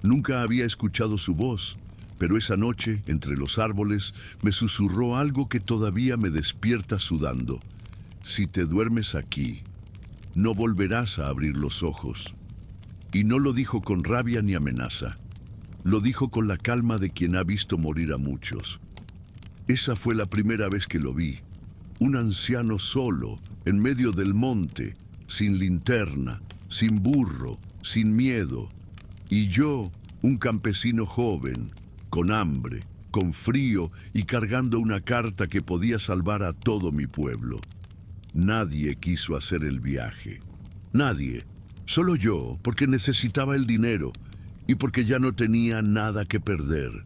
Nunca había escuchado su voz, pero esa noche, entre los árboles, me susurró algo que todavía me despierta sudando. Si te duermes aquí, no volverás a abrir los ojos. Y no lo dijo con rabia ni amenaza. Lo dijo con la calma de quien ha visto morir a muchos. Esa fue la primera vez que lo vi. Un anciano solo, en medio del monte, sin linterna, sin burro, sin miedo. Y yo, un campesino joven, con hambre, con frío y cargando una carta que podía salvar a todo mi pueblo. Nadie quiso hacer el viaje. Nadie. Solo yo, porque necesitaba el dinero y porque ya no tenía nada que perder.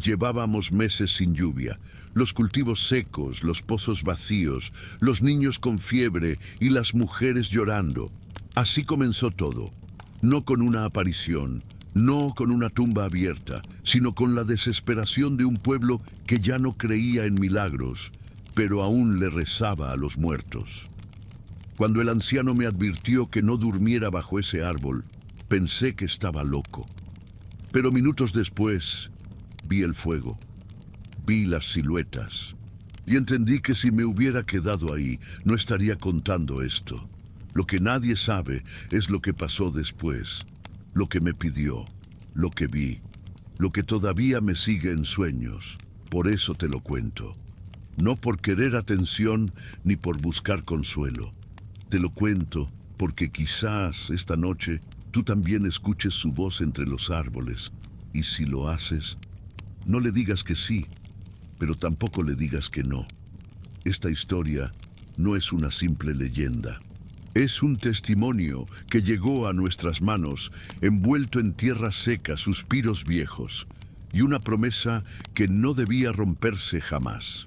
Llevábamos meses sin lluvia, los cultivos secos, los pozos vacíos, los niños con fiebre y las mujeres llorando. Así comenzó todo, no con una aparición, no con una tumba abierta, sino con la desesperación de un pueblo que ya no creía en milagros, pero aún le rezaba a los muertos. Cuando el anciano me advirtió que no durmiera bajo ese árbol, pensé que estaba loco. Pero minutos después, vi el fuego, vi las siluetas, y entendí que si me hubiera quedado ahí, no estaría contando esto. Lo que nadie sabe es lo que pasó después, lo que me pidió, lo que vi, lo que todavía me sigue en sueños. Por eso te lo cuento. No por querer atención ni por buscar consuelo. Te lo cuento porque quizás esta noche tú también escuches su voz entre los árboles. Y si lo haces, no le digas que sí, pero tampoco le digas que no. Esta historia no es una simple leyenda. Es un testimonio que llegó a nuestras manos, envuelto en tierra seca, suspiros viejos, y una promesa que no debía romperse jamás.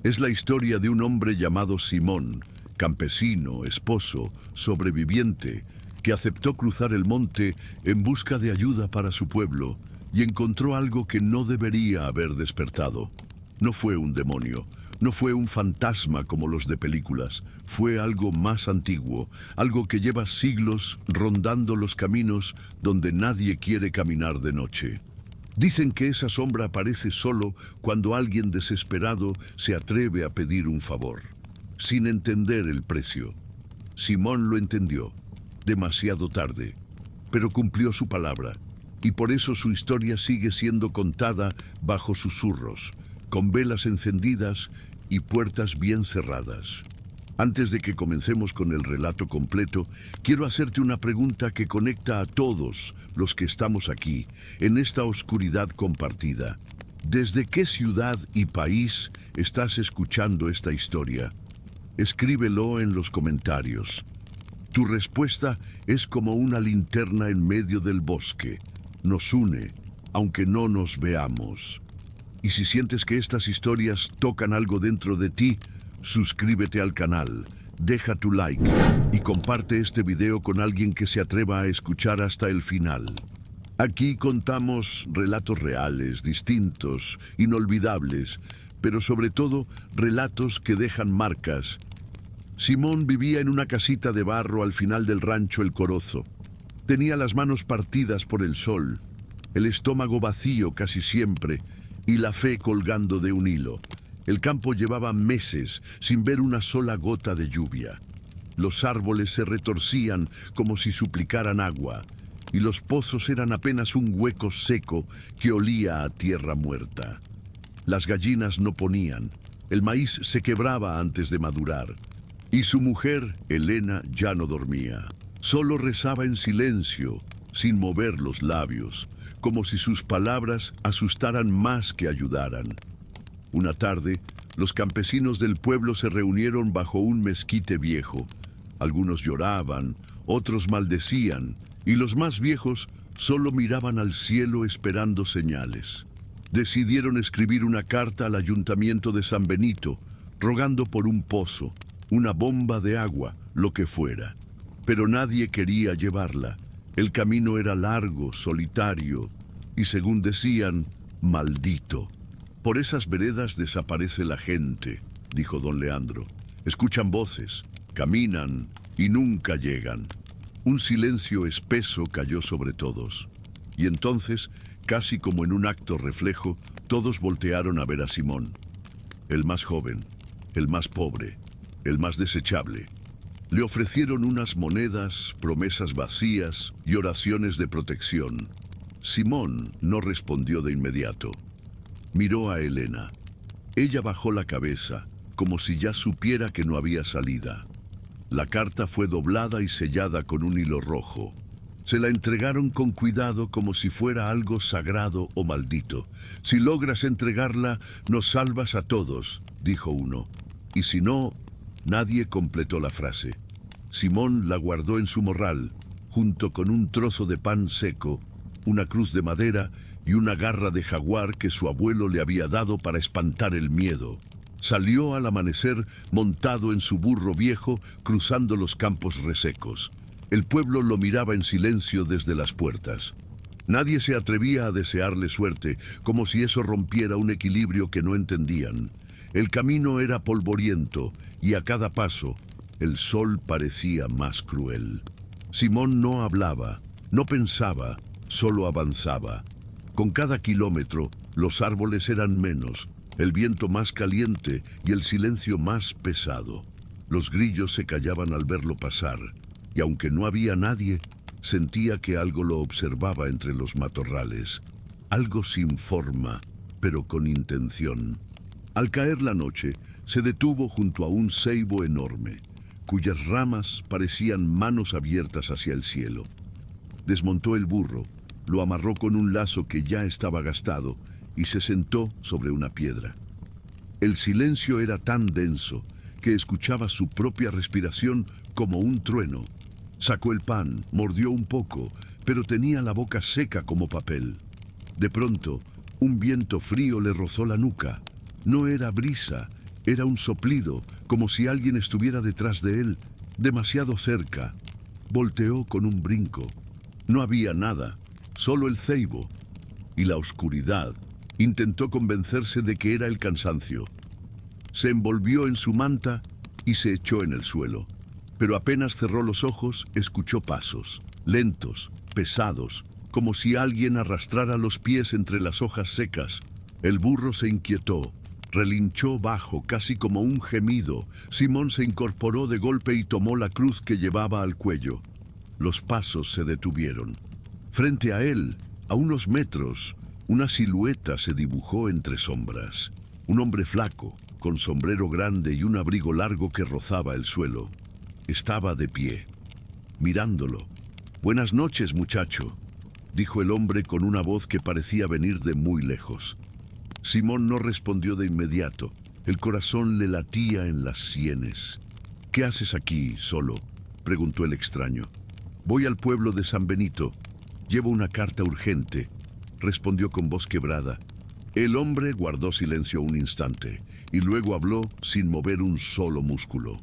Es la historia de un hombre llamado Simón, campesino, esposo, sobreviviente, que aceptó cruzar el monte en busca de ayuda para su pueblo y encontró algo que no debería haber despertado. No fue un demonio, no fue un fantasma como los de películas, fue algo más antiguo, algo que lleva siglos rondando los caminos donde nadie quiere caminar de noche. Dicen que esa sombra aparece solo cuando alguien desesperado se atreve a pedir un favor, sin entender el precio. Simón lo entendió, demasiado tarde, pero cumplió su palabra, y por eso su historia sigue siendo contada bajo susurros, con velas encendidas y puertas bien cerradas. Antes de que comencemos con el relato completo, quiero hacerte una pregunta que conecta a todos los que estamos aquí, en esta oscuridad compartida. ¿Desde qué ciudad y país estás escuchando esta historia? Escríbelo en los comentarios. Tu respuesta es como una linterna en medio del bosque. Nos une, aunque no nos veamos. Y si sientes que estas historias tocan algo dentro de ti, suscríbete al canal, deja tu like y comparte este video con alguien que se atreva a escuchar hasta el final. Aquí contamos relatos reales, distintos, inolvidables, pero sobre todo relatos que dejan marcas. Simón vivía en una casita de barro al final del rancho El Corozo. Tenía las manos partidas por el sol, el estómago vacío casi siempre y la fe colgando de un hilo. El campo llevaba meses sin ver una sola gota de lluvia. Los árboles se retorcían como si suplicaran agua, y los pozos eran apenas un hueco seco que olía a tierra muerta. Las gallinas no ponían, el maíz se quebraba antes de madurar, y su mujer, Elena, ya no dormía. Solo rezaba en silencio, sin mover los labios, como si sus palabras asustaran más que ayudaran. Una tarde, los campesinos del pueblo se reunieron bajo un mezquite viejo. Algunos lloraban, otros maldecían, y los más viejos solo miraban al cielo esperando señales. Decidieron escribir una carta al ayuntamiento de San Benito, rogando por un pozo, una bomba de agua, lo que fuera. Pero nadie quería llevarla. El camino era largo, solitario, y según decían, maldito. Por esas veredas desaparece la gente, dijo don Leandro. Escuchan voces, caminan y nunca llegan. Un silencio espeso cayó sobre todos. Y entonces, casi como en un acto reflejo, todos voltearon a ver a Simón. El más joven, el más pobre, el más desechable. Le ofrecieron unas monedas, promesas vacías y oraciones de protección. Simón no respondió de inmediato. Miró a Helena. Ella bajó la cabeza, como si ya supiera que no había salida. La carta fue doblada y sellada con un hilo rojo. Se la entregaron con cuidado como si fuera algo sagrado o maldito. «Si logras entregarla, nos salvas a todos», dijo uno. Y si no, nadie completó la frase. Simón la guardó en su morral, junto con un trozo de pan seco, una cruz de madera y una garra de jaguar que su abuelo le había dado para espantar el miedo. Salió al amanecer montado en su burro viejo, cruzando los campos resecos. El pueblo lo miraba en silencio desde las puertas. Nadie se atrevía a desearle suerte, como si eso rompiera un equilibrio que no entendían. El camino era polvoriento y a cada paso el sol parecía más cruel. Simón no hablaba, no pensaba, solo avanzaba. Con cada kilómetro los árboles eran menos, el viento más caliente y el silencio más pesado. Los grillos se callaban al verlo pasar, y aunque no había nadie, sentía que algo lo observaba entre los matorrales. Algo sin forma, pero con intención. Al caer la noche, se detuvo junto a un ceibo enorme, cuyas ramas parecían manos abiertas hacia el cielo. Desmontó el burro, lo amarró con un lazo que ya estaba gastado y se sentó sobre una piedra. El silencio era tan denso que escuchaba su propia respiración como un trueno. Sacó el pan, mordió un poco, pero tenía la boca seca como papel. De pronto, un viento frío le rozó la nuca. No era brisa, era un soplido, como si alguien estuviera detrás de él, demasiado cerca. Volteó con un brinco. No había nada, solo el ceibo y la oscuridad. Intentó convencerse de que era el cansancio. Se envolvió en su manta y se echó en el suelo. Pero apenas cerró los ojos, escuchó pasos, lentos, pesados, como si alguien arrastrara los pies entre las hojas secas. El burro se inquietó, relinchó bajo, casi como un gemido. Simón se incorporó de golpe y tomó la cruz que llevaba al cuello. Los pasos se detuvieron. Frente a él, a unos metros, una silueta se dibujó entre sombras. Un hombre flaco, con sombrero grande y un abrigo largo que rozaba el suelo. Estaba de pie, mirándolo. «Buenas noches, muchacho», dijo el hombre con una voz que parecía venir de muy lejos. Simón no respondió de inmediato. El corazón le latía en las sienes. «¿Qué haces aquí, solo?», preguntó el extraño. «Voy al pueblo de San Benito. Llevo una carta urgente», respondió con voz quebrada. El hombre guardó silencio un instante y luego habló sin mover un solo músculo.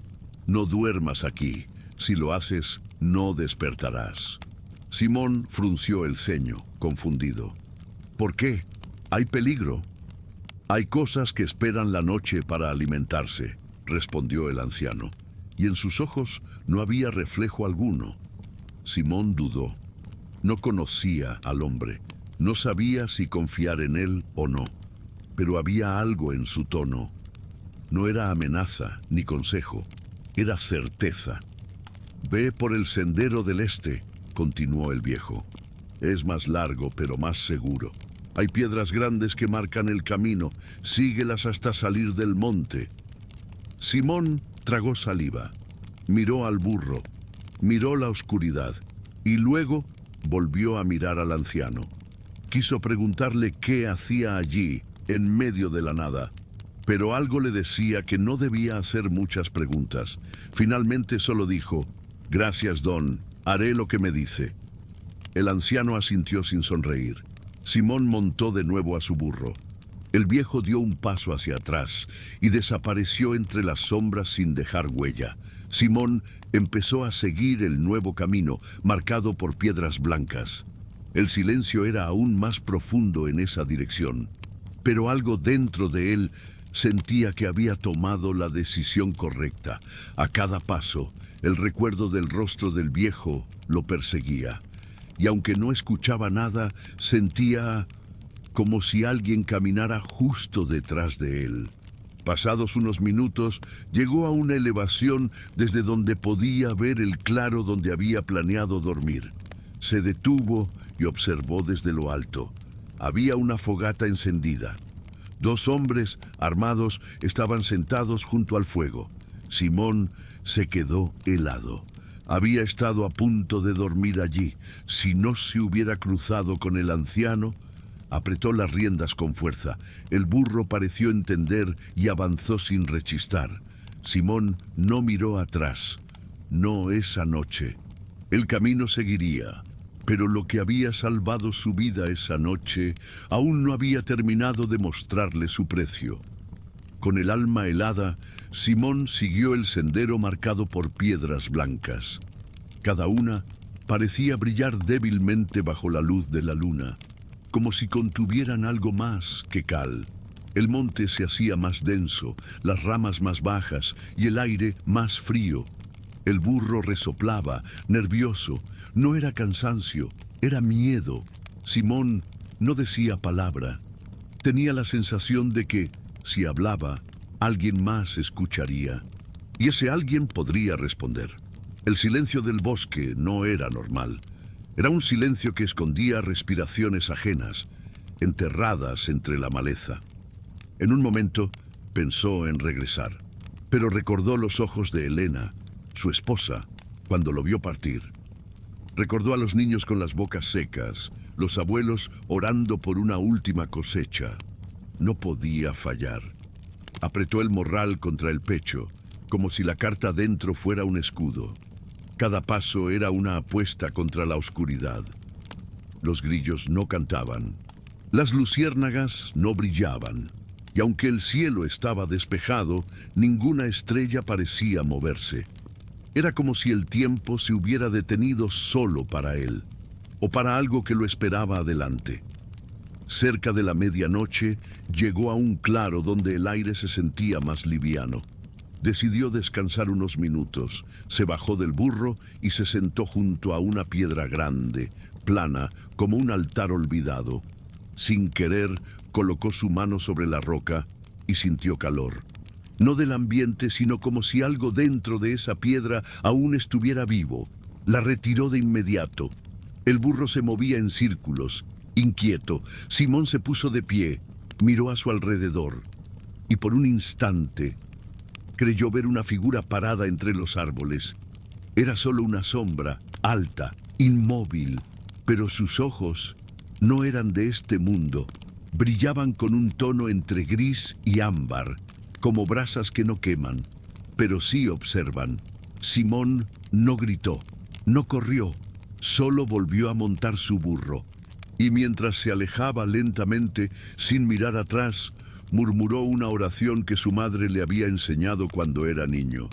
«No duermas aquí. Si lo haces, no despertarás». Simón frunció el ceño, confundido. «¿Por qué? ¿Hay peligro?» «Hay cosas que esperan la noche para alimentarse», respondió el anciano, y en sus ojos no había reflejo alguno. Simón dudó. No conocía al hombre, no sabía si confiar en él o no, pero había algo en su tono. No era amenaza ni consejo, era certeza. «Ve por el sendero del este», continuó el viejo. «Es más largo, pero más seguro. Hay piedras grandes que marcan el camino. Síguelas hasta salir del monte». Simón tragó saliva, miró al burro, miró la oscuridad y luego volvió a mirar al anciano. Quiso preguntarle qué hacía allí, en medio de la nada, pero algo le decía que no debía hacer muchas preguntas. Finalmente solo dijo: «Gracias, don, haré lo que me dice». El anciano asintió sin sonreír. Simón montó de nuevo a su burro. El viejo dio un paso hacia atrás y desapareció entre las sombras sin dejar huella. Simón empezó a seguir el nuevo camino, marcado por piedras blancas. El silencio era aún más profundo en esa dirección, pero algo dentro de él sentía que había tomado la decisión correcta. A cada paso, el recuerdo del rostro del viejo lo perseguía. y aunque no escuchaba nada, sentía como si alguien caminara justo detrás de él. Pasados unos minutos, llegó a una elevación desde donde podía ver el claro donde había planeado dormir. Se detuvo y observó desde lo alto. Había una fogata encendida. 2 hombres armados estaban sentados junto al fuego. Simón se quedó helado. Había estado a punto de dormir allí. Si no se hubiera cruzado con el anciano, apretó las riendas con fuerza. El burro pareció entender y avanzó sin rechistar. Simón no miró atrás. No esa noche. El camino seguiría. Pero lo que había salvado su vida esa noche aún no había terminado de mostrarle su precio. Con el alma helada, Simón siguió el sendero marcado por piedras blancas. Cada una parecía brillar débilmente bajo la luz de la luna, como si contuvieran algo más que cal. El monte se hacía más denso, las ramas más bajas y el aire más frío. El burro resoplaba, nervioso. No era cansancio, era miedo. Simón no decía palabra. Tenía la sensación de que, si hablaba, alguien más escucharía. Y ese alguien podría responder. El silencio del bosque no era normal. Era un silencio que escondía respiraciones ajenas, enterradas entre la maleza. En un momento pensó en regresar, pero recordó los ojos de Helena, su esposa, cuando lo vio partir. Recordó a los niños con las bocas secas, los abuelos orando por una última cosecha. No podía fallar. Apretó el morral contra el pecho, como si la carta dentro fuera un escudo. Cada paso era una apuesta contra la oscuridad. Los grillos no cantaban. Las luciérnagas no brillaban. Y aunque el cielo estaba despejado, ninguna estrella parecía moverse. Era como si el tiempo se hubiera detenido solo para él, o para algo que lo esperaba adelante. Cerca de la medianoche, llegó a un claro donde el aire se sentía más liviano. Decidió descansar unos minutos, se bajó del burro y se sentó junto a una piedra grande, plana, como un altar olvidado. Sin querer, colocó su mano sobre la roca y sintió calor. No del ambiente, sino como si algo dentro de esa piedra aún estuviera vivo. La retiró de inmediato. El burro se movía en círculos, inquieto. Simón se puso de pie, miró a su alrededor y por un instante creyó ver una figura parada entre los árboles. Era solo una sombra, alta, inmóvil, pero sus ojos no eran de este mundo. Brillaban con un tono entre gris y ámbar, como brasas que no queman, pero sí observan. Simón no gritó, no corrió, solo volvió a montar su burro. Y mientras se alejaba lentamente, sin mirar atrás, murmuró una oración que su madre le había enseñado cuando era niño.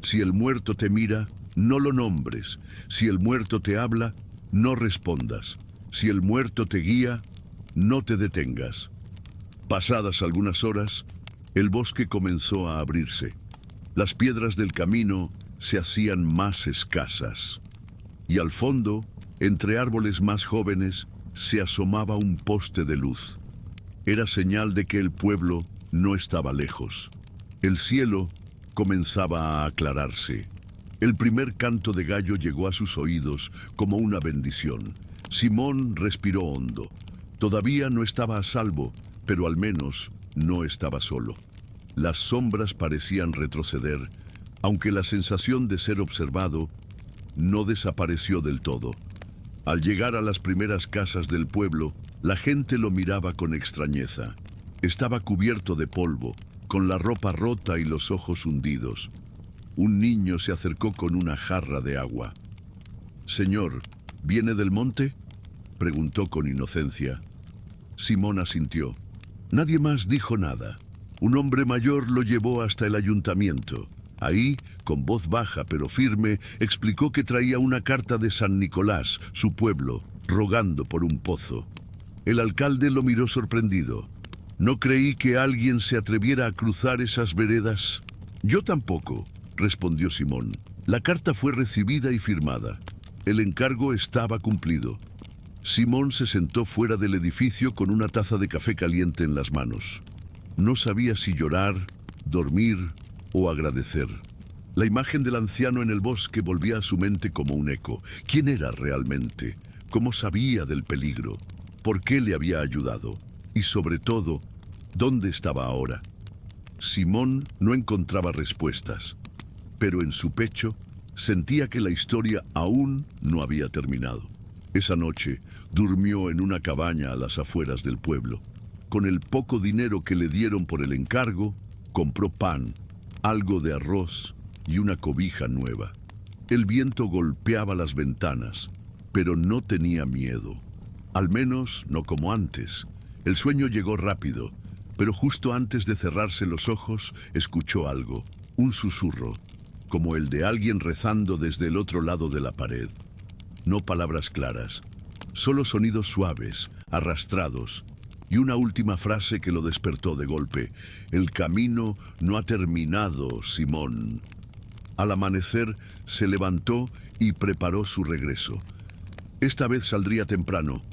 Si el muerto te mira, no lo nombres. Si el muerto te habla, no respondas. Si el muerto te guía, no te detengas. Pasadas algunas horas, el bosque comenzó a abrirse. Las piedras del camino se hacían más escasas. Y al fondo, entre árboles más jóvenes, se asomaba un poste de luz. Era señal de que el pueblo no estaba lejos. El cielo comenzaba a aclararse. El primer canto de gallo llegó a sus oídos como una bendición. Simón respiró hondo. Todavía no estaba a salvo, pero al menos no estaba solo. Las sombras parecían retroceder, aunque la sensación de ser observado no desapareció del todo. Al llegar a las primeras casas del pueblo, la gente lo miraba con extrañeza. Estaba cubierto de polvo, con la ropa rota y los ojos hundidos. Un niño se acercó con una jarra de agua. «Señor, ¿viene del monte?», preguntó con inocencia. Simón asintió. Nadie más dijo nada. Un hombre mayor lo llevó hasta el ayuntamiento. Ahí, con voz baja pero firme, explicó que traía una carta de San Nicolás, su pueblo, rogando por un pozo. El alcalde lo miró sorprendido. «No creí que alguien se atreviera a cruzar esas veredas». «Yo tampoco», respondió Simón. La carta fue recibida y firmada. El encargo estaba cumplido. Simón se sentó fuera del edificio con una taza de café caliente en las manos. No sabía si llorar, dormir o agradecer. La imagen del anciano en el bosque volvía a su mente como un eco. ¿Quién era realmente? ¿Cómo sabía del peligro? ¿Por qué le había ayudado? Y sobre todo, ¿dónde estaba ahora? Simón no encontraba respuestas, pero en su pecho sentía que la historia aún no había terminado. Esa noche durmió en una cabaña a las afueras del pueblo. Con el poco dinero que le dieron por el encargo, compró pan, algo de arroz y una cobija nueva. El viento golpeaba las ventanas, pero no tenía miedo. Al menos no como antes. El sueño llegó rápido, pero justo antes de cerrarse los ojos, escuchó algo, un susurro, como el de alguien rezando desde el otro lado de la pared. No palabras claras, solo sonidos suaves, arrastrados, y una última frase que lo despertó de golpe. El camino no ha terminado, Simón. Al amanecer, se levantó y preparó su regreso. Esta vez saldría temprano,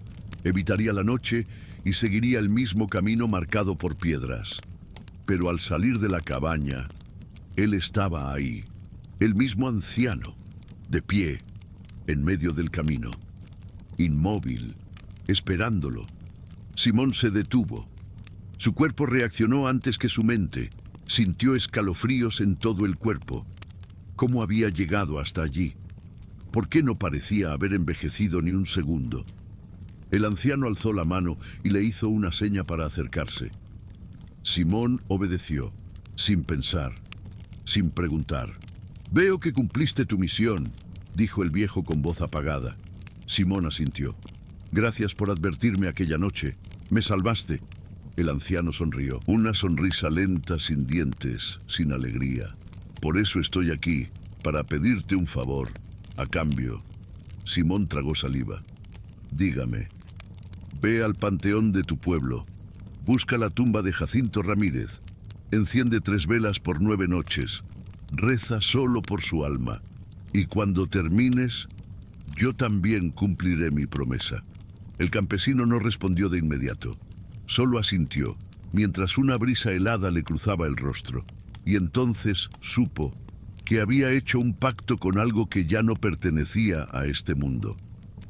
evitaría la noche y seguiría el mismo camino marcado por piedras. Pero al salir de la cabaña, él estaba ahí, el mismo anciano, de pie, en medio del camino, inmóvil, esperándolo. Simón se detuvo. Su cuerpo reaccionó antes que su mente. Sintió escalofríos en todo el cuerpo. ¿Cómo había llegado hasta allí? ¿Por qué no parecía haber envejecido ni un segundo? El anciano alzó la mano y le hizo una seña para acercarse. Simón obedeció, sin pensar, sin preguntar. «Veo que cumpliste tu misión», dijo el viejo con voz apagada. Simón asintió. «Gracias por advertirme aquella noche. Me salvaste». El anciano sonrió. Una sonrisa lenta, sin dientes, sin alegría. «Por eso estoy aquí, para pedirte un favor. A cambio». Simón tragó saliva. «Dígame». «Ve al panteón de tu pueblo. Busca la tumba de Jacinto Ramírez. Enciende 3 velas por 9 noches. Reza solo por su alma. Y cuando termines, yo también cumpliré mi promesa». El campesino no respondió de inmediato. Solo asintió, mientras una brisa helada le cruzaba el rostro. Y entonces supo que había hecho un pacto con algo que ya no pertenecía a este mundo.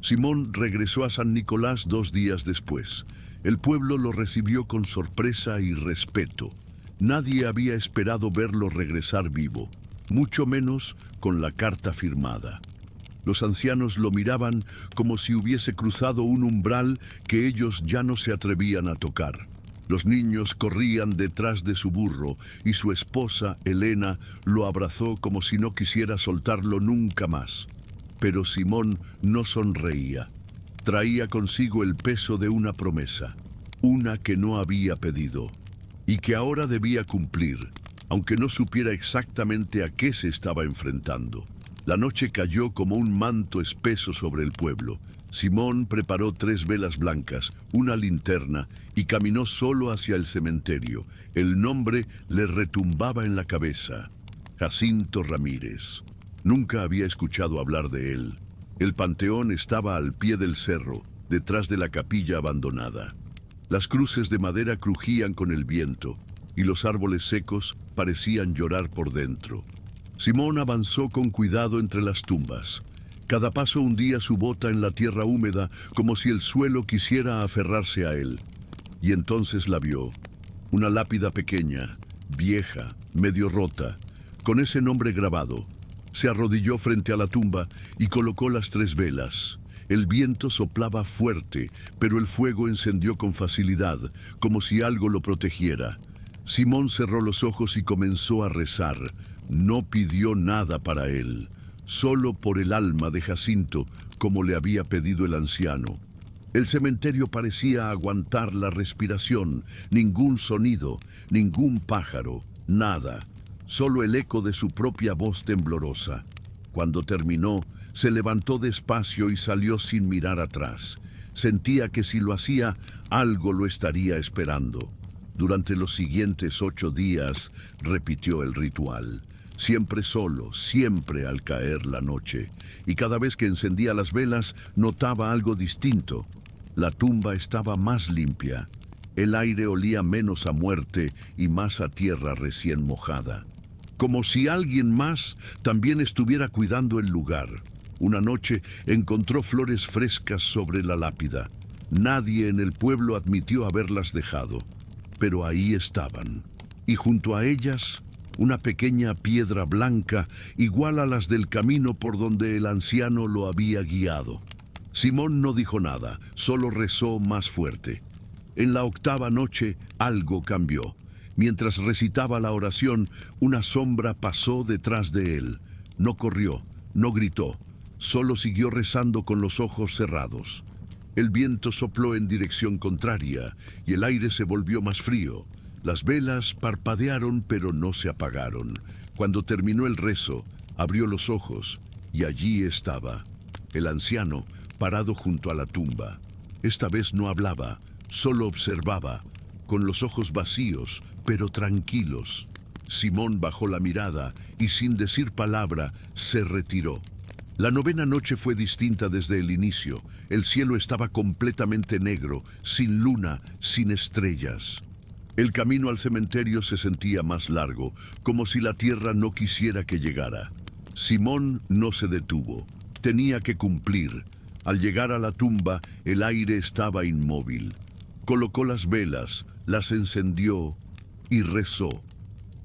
Simón regresó a San Nicolás 2 días después. El pueblo lo recibió con sorpresa y respeto. Nadie había esperado verlo regresar vivo, mucho menos con la carta firmada. Los ancianos lo miraban como si hubiese cruzado un umbral que ellos ya no se atrevían a tocar. Los niños corrían detrás de su burro y su esposa, Elena, lo abrazó como si no quisiera soltarlo nunca más. Pero Simón no sonreía. Traía consigo el peso de una promesa, una que no había pedido y que ahora debía cumplir, aunque no supiera exactamente a qué se estaba enfrentando. La noche cayó como un manto espeso sobre el pueblo. Simón preparó 3 velas blancas, una linterna y caminó solo hacia el cementerio. El nombre le retumbaba en la cabeza: Jacinto Ramírez. Nunca había escuchado hablar de él. El panteón estaba al pie del cerro, detrás de la capilla abandonada. Las cruces de madera crujían con el viento y los árboles secos parecían llorar por dentro. Simón avanzó con cuidado entre las tumbas. Cada paso hundía su bota en la tierra húmeda como si el suelo quisiera aferrarse a él. Y entonces la vio. Una lápida pequeña, vieja, medio rota, con ese nombre grabado. Se arrodilló frente a la tumba y colocó las 3 velas. El viento soplaba fuerte, pero el fuego encendió con facilidad, como si algo lo protegiera. Simón cerró los ojos y comenzó a rezar. No pidió nada para él, solo por el alma de Jacinto, como le había pedido el anciano. El cementerio parecía aguantar la respiración, ningún sonido, ningún pájaro, nada, solo el eco de su propia voz temblorosa. Cuando terminó, se levantó despacio y salió sin mirar atrás. Sentía que si lo hacía, algo lo estaría esperando. Durante los siguientes 8 días, repitió el ritual. siempre solo, siempre al caer la noche, y cada vez que encendía las velas notaba algo distinto. La tumba estaba más limpia, el aire olía menos a muerte y más a tierra recién mojada. Como si alguien más también estuviera cuidando el lugar. Una noche encontró flores frescas sobre la lápida. Nadie en el pueblo admitió haberlas dejado, pero ahí estaban. Y junto a ellas, una pequeña piedra blanca igual a las del camino por donde el anciano lo había guiado. Simón no dijo nada, solo rezó más fuerte. En la octava noche algo cambió. Mientras recitaba la oración, una sombra pasó detrás de él. No corrió, no gritó, solo siguió rezando con los ojos cerrados. El viento sopló en dirección contraria y el aire se volvió más frío. Las velas parpadearon pero no se apagaron. Cuando terminó el rezo, abrió los ojos y allí estaba, el anciano parado junto a la tumba. Esta vez no hablaba, solo observaba, con los ojos vacíos, pero tranquilos. Simón bajó la mirada y sin decir palabra se retiró. La novena noche fue distinta desde el inicio. El cielo estaba completamente negro, sin luna, sin estrellas. El camino al cementerio se sentía más largo, como si la tierra no quisiera que llegara. Simón no se detuvo. Tenía que cumplir. Al llegar a la tumba, el aire estaba inmóvil. Colocó las velas, las encendió y rezó.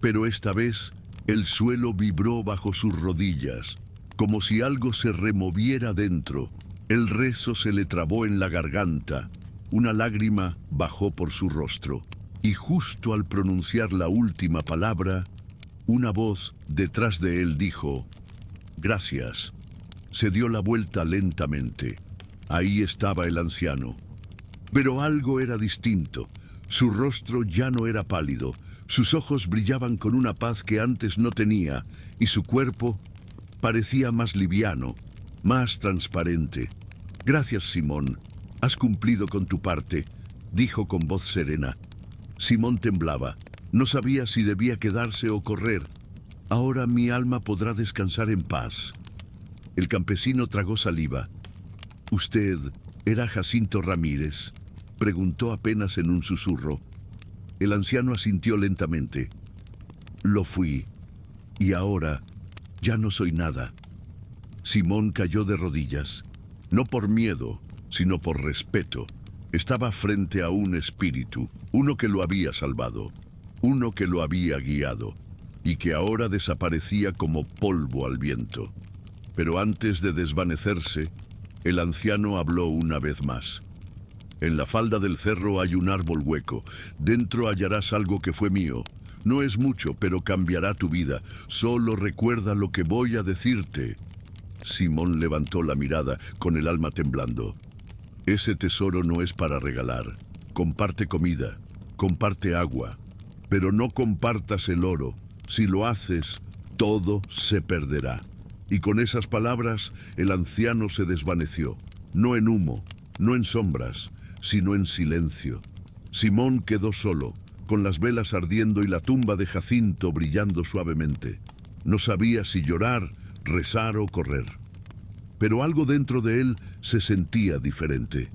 Pero esta vez, el suelo vibró bajo sus rodillas, como si algo se removiera dentro. El rezo se le trabó en la garganta. Una lágrima bajó por su rostro. Y justo al pronunciar la última palabra, una voz detrás de él dijo: «Gracias». Se dio la vuelta lentamente. Ahí estaba el anciano. Pero algo era distinto. Su rostro ya no era pálido. Sus ojos brillaban con una paz que antes no tenía, y su cuerpo parecía más liviano, más transparente. «Gracias, Simón. Has cumplido con tu parte», dijo con voz serena. Simón temblaba. No sabía si debía quedarse o correr. «Ahora mi alma podrá descansar en paz». El campesino tragó saliva. «¿Usted era Jacinto Ramírez?», preguntó apenas en un susurro. El anciano asintió lentamente. «Lo fui. Y ahora ya no soy nada». Simón cayó de rodillas. No por miedo, sino por respeto. Estaba frente a un espíritu, uno que lo había salvado, uno que lo había guiado, y que ahora desaparecía como polvo al viento. Pero antes de desvanecerse, el anciano habló una vez más. «En la falda del cerro hay un árbol hueco. Dentro hallarás algo que fue mío. No es mucho, pero cambiará tu vida. Solo recuerda lo que voy a decirte». Simón levantó la mirada, con el alma temblando. «Ese tesoro no es para regalar. Comparte comida, comparte agua, pero no compartas el oro. Si lo haces, todo se perderá». Y con esas palabras, el anciano se desvaneció, no en humo, no en sombras, sino en silencio. Simón quedó solo, con las velas ardiendo y la tumba de Jacinto brillando suavemente. No sabía si llorar, rezar o correr. Pero algo dentro de él se sentía diferente,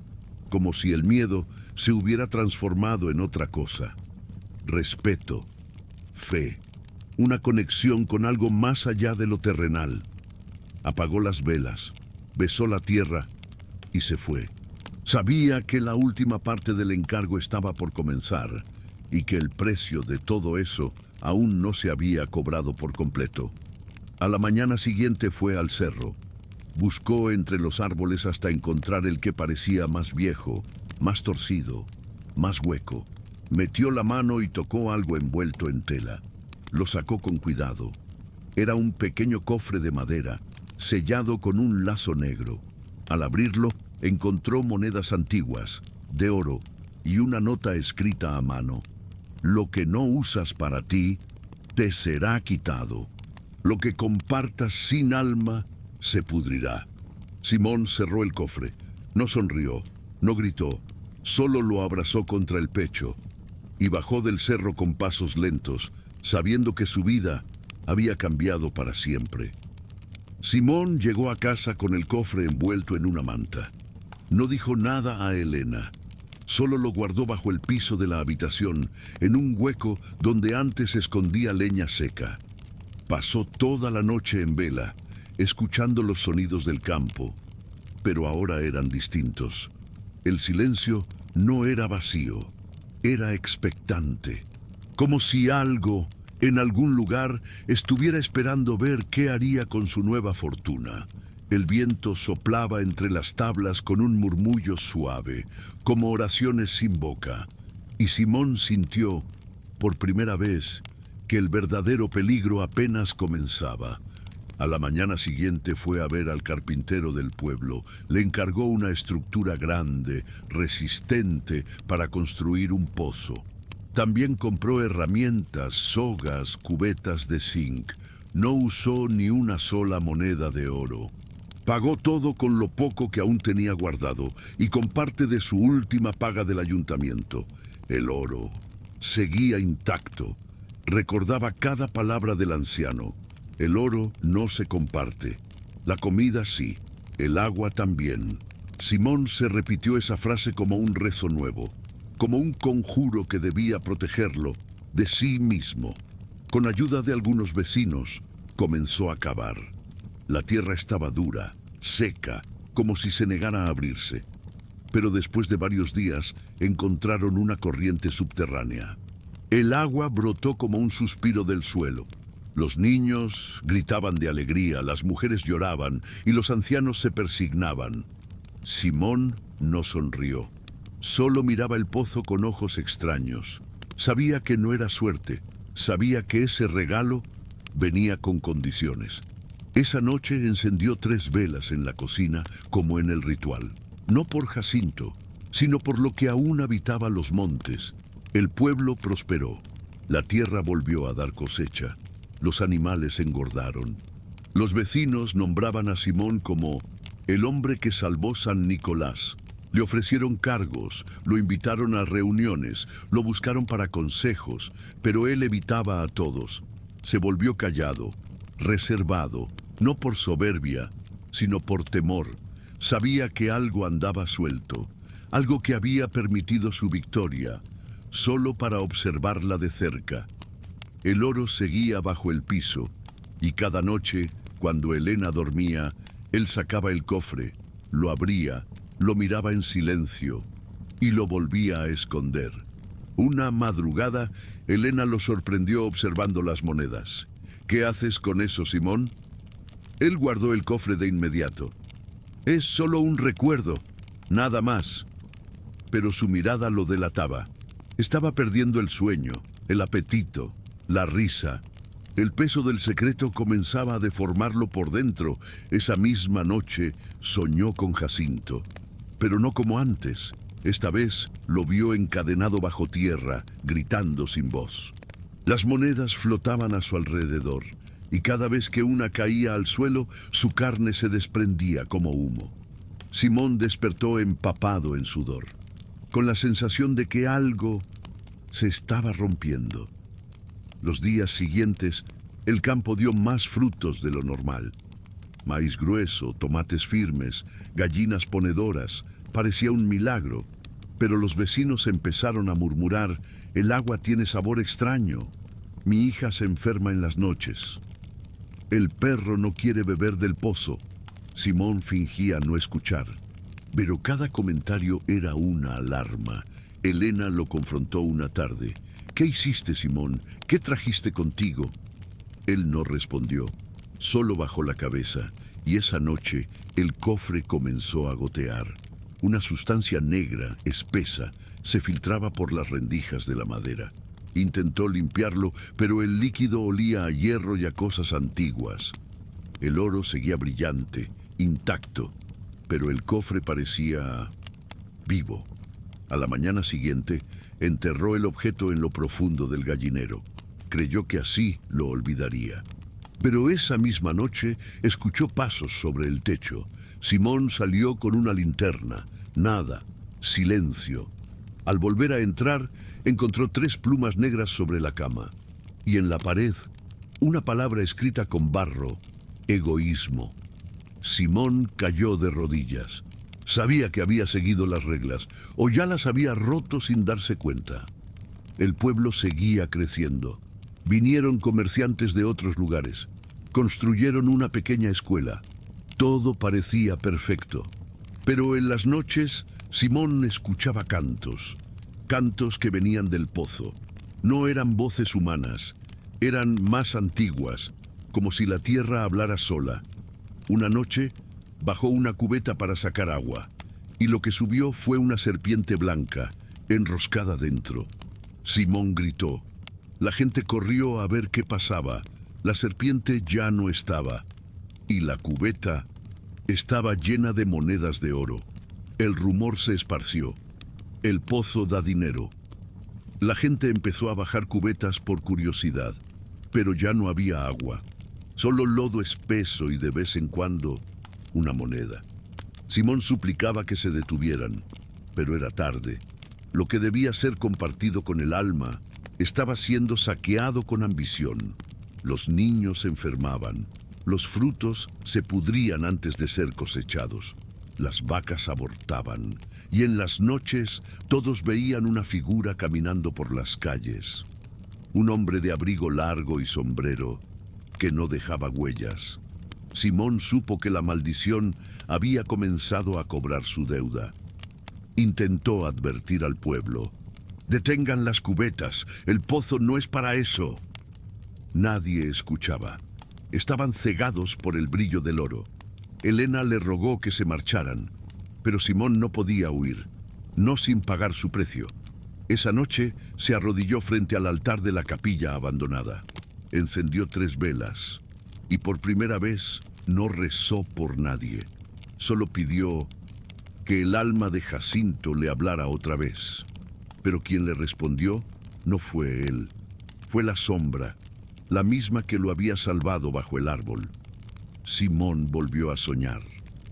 como si el miedo se hubiera transformado en otra cosa. Respeto, fe, una conexión con algo más allá de lo terrenal. Apagó las velas, besó la tierra y se fue. Sabía que la última parte del encargo estaba por comenzar y que el precio de todo eso aún no se había cobrado por completo. A la mañana siguiente fue al cerro. Buscó entre los árboles hasta encontrar el que parecía más viejo, más torcido, más hueco. Metió la mano y tocó algo envuelto en tela. Lo sacó con cuidado. Era un pequeño cofre de madera, sellado con un lazo negro. Al abrirlo, encontró monedas antiguas, de oro, y una nota escrita a mano. «Lo que no usas para ti, te será quitado. Lo que compartas sin alma, se pudrirá». Simón cerró el cofre. No sonrió, no gritó, solo lo abrazó contra el pecho y bajó del cerro con pasos lentos, sabiendo que su vida había cambiado para siempre. Simón llegó a casa con el cofre envuelto en una manta. No dijo nada a Elena. Solo lo guardó bajo el piso de la habitación, en un hueco donde antes escondía leña seca. Pasó toda la noche en vela, escuchando los sonidos del campo, pero ahora eran distintos. El silencio no era vacío, era expectante, como si algo, en algún lugar, estuviera esperando ver qué haría con su nueva fortuna. El viento soplaba entre las tablas con un murmullo suave, como oraciones sin boca, y Simón sintió, por primera vez, que el verdadero peligro apenas comenzaba. A la mañana siguiente fue a ver al carpintero del pueblo. Le encargó una estructura grande, resistente, para construir un pozo. También compró herramientas, sogas, cubetas de zinc. No usó ni una sola moneda de oro. Pagó todo con lo poco que aún tenía guardado y con parte de su última paga del ayuntamiento. El oro seguía intacto. Recordaba cada palabra del anciano. El oro no se comparte. La comida sí, el agua también. Simón se repitió esa frase como un rezo nuevo, como un conjuro que debía protegerlo de sí mismo. Con ayuda de algunos vecinos, comenzó a cavar. La tierra estaba dura, seca, como si se negara a abrirse. Pero después de varios días, encontraron una corriente subterránea. El agua brotó como un suspiro del suelo. Los niños gritaban de alegría, las mujeres lloraban y los ancianos se persignaban. Simón no sonrió. Solo miraba el pozo con ojos extraños. Sabía que no era suerte. Sabía que ese regalo venía con condiciones. Esa noche encendió 3 velas en la cocina, como en el ritual. No por Jacinto, sino por lo que aún habitaba los montes. El pueblo prosperó. La tierra volvió a dar cosecha. Los animales engordaron. Los vecinos nombraban a Simón como el hombre que salvó San Nicolás. Le ofrecieron cargos, lo invitaron a reuniones, lo buscaron para consejos, pero él evitaba a todos. Se volvió callado, reservado, no por soberbia, sino por temor. Sabía que algo andaba suelto, algo que había permitido su victoria, solo para observarla de cerca. El oro seguía bajo el piso, y cada noche, cuando Elena dormía, él sacaba el cofre, lo abría, lo miraba en silencio, y lo volvía a esconder. Una madrugada, Elena lo sorprendió observando las monedas. ¿Qué haces con eso, Simón? Él guardó el cofre de inmediato. Es solo un recuerdo, nada más. Pero su mirada lo delataba. Estaba perdiendo el sueño, el apetito, la risa. El peso del secreto comenzaba a deformarlo por dentro. Esa misma noche soñó con Jacinto, pero no como antes. Esta vez lo vio encadenado bajo tierra, gritando sin voz. Las monedas flotaban a su alrededor, y cada vez que una caía al suelo, su carne se desprendía como humo. Simón despertó empapado en sudor, con la sensación de que algo se estaba rompiendo. Los días siguientes, el campo dio más frutos de lo normal. Maíz grueso, tomates firmes, gallinas ponedoras. Parecía un milagro, pero los vecinos empezaron a murmurar: el agua tiene sabor extraño. Mi hija se enferma en las noches. El perro no quiere beber del pozo. Simón fingía no escuchar, pero cada comentario era una alarma. Elena lo confrontó una tarde. ¿Qué hiciste, Simón? ¿Qué trajiste contigo? Él no respondió, solo bajó la cabeza, y esa noche el cofre comenzó a gotear. Una sustancia negra, espesa, se filtraba por las rendijas de la madera. Intentó limpiarlo, pero el líquido olía a hierro y a cosas antiguas. El oro seguía brillante, intacto, pero el cofre parecía vivo. A la mañana siguiente, enterró el objeto en lo profundo del gallinero. Creyó que así lo olvidaría. Pero esa misma noche escuchó pasos sobre el techo. Simón salió con una linterna. Nada. Silencio. Al volver a entrar, encontró 3 plumas negras sobre la cama. Y en la pared, Una palabra escrita con barro: egoísmo. Simón cayó de rodillas. Sabía que había seguido las reglas, o ya las había roto sin darse cuenta. El pueblo seguía creciendo. Vinieron comerciantes de otros lugares. Construyeron una pequeña escuela. Todo parecía perfecto. Pero en las noches, Simón escuchaba cantos. Cantos que venían del pozo. No eran voces humanas. Eran más antiguas, como si la tierra hablara sola. Una noche, bajó una cubeta para sacar agua, y lo que subió fue una serpiente blanca, enroscada dentro. Simón gritó. La gente corrió a ver qué pasaba. La serpiente ya no estaba, y la cubeta estaba llena de monedas de oro. El rumor se esparció. El pozo da dinero. La gente empezó a bajar cubetas por curiosidad, pero ya no había agua. Solo lodo espeso y de vez en cuando una moneda. Simón suplicaba que se detuvieran, pero era tarde. Lo que debía ser compartido con el alma estaba siendo saqueado con ambición. Los niños se enfermaban, los frutos se pudrían antes de ser cosechados, las vacas abortaban, y en las noches todos veían una figura caminando por las calles. Un hombre de abrigo largo y sombrero que no dejaba huellas. Simón supo que la maldición había comenzado a cobrar su deuda. Intentó advertir al pueblo. «Detengan las cubetas, el pozo no es para eso». Nadie escuchaba. Estaban cegados por el brillo del oro. Helena le rogó que se marcharan, pero Simón no podía huir, no sin pagar su precio. Esa noche se arrodilló frente al altar de la capilla abandonada. Encendió 3 velas y por primera vez no rezó por nadie. Solo pidió que el alma de Jacinto le hablara otra vez. Pero quien le respondió no fue él, fue la sombra, la misma que lo había salvado bajo el árbol. Simón volvió a soñar.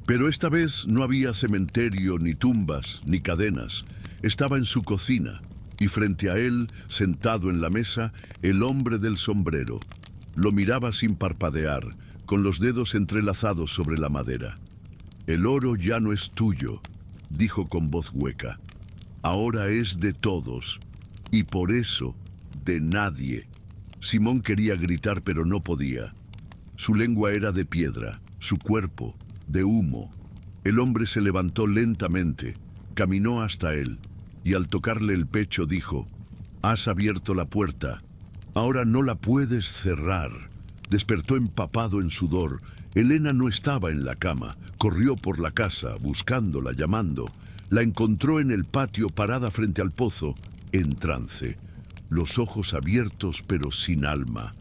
Pero esta vez no había cementerio, ni tumbas, ni cadenas. Estaba en su cocina, y frente a él, sentado en la mesa, el hombre del sombrero. Lo miraba sin parpadear, con los dedos entrelazados sobre la madera. «El oro ya no es tuyo», dijo con voz hueca. «Ahora es de todos, y por eso, de nadie». Simón quería gritar, pero no podía. Su lengua era de piedra, su cuerpo de humo. El hombre se levantó lentamente, caminó hasta él, y al tocarle el pecho dijo: «Has abierto la puerta, ahora no la puedes cerrar». Despertó empapado en sudor. Helena no estaba en la cama. Corrió por la casa, buscándola, llamando. La encontró en el patio, parada frente al pozo, en trance. Los ojos abiertos, pero sin alma.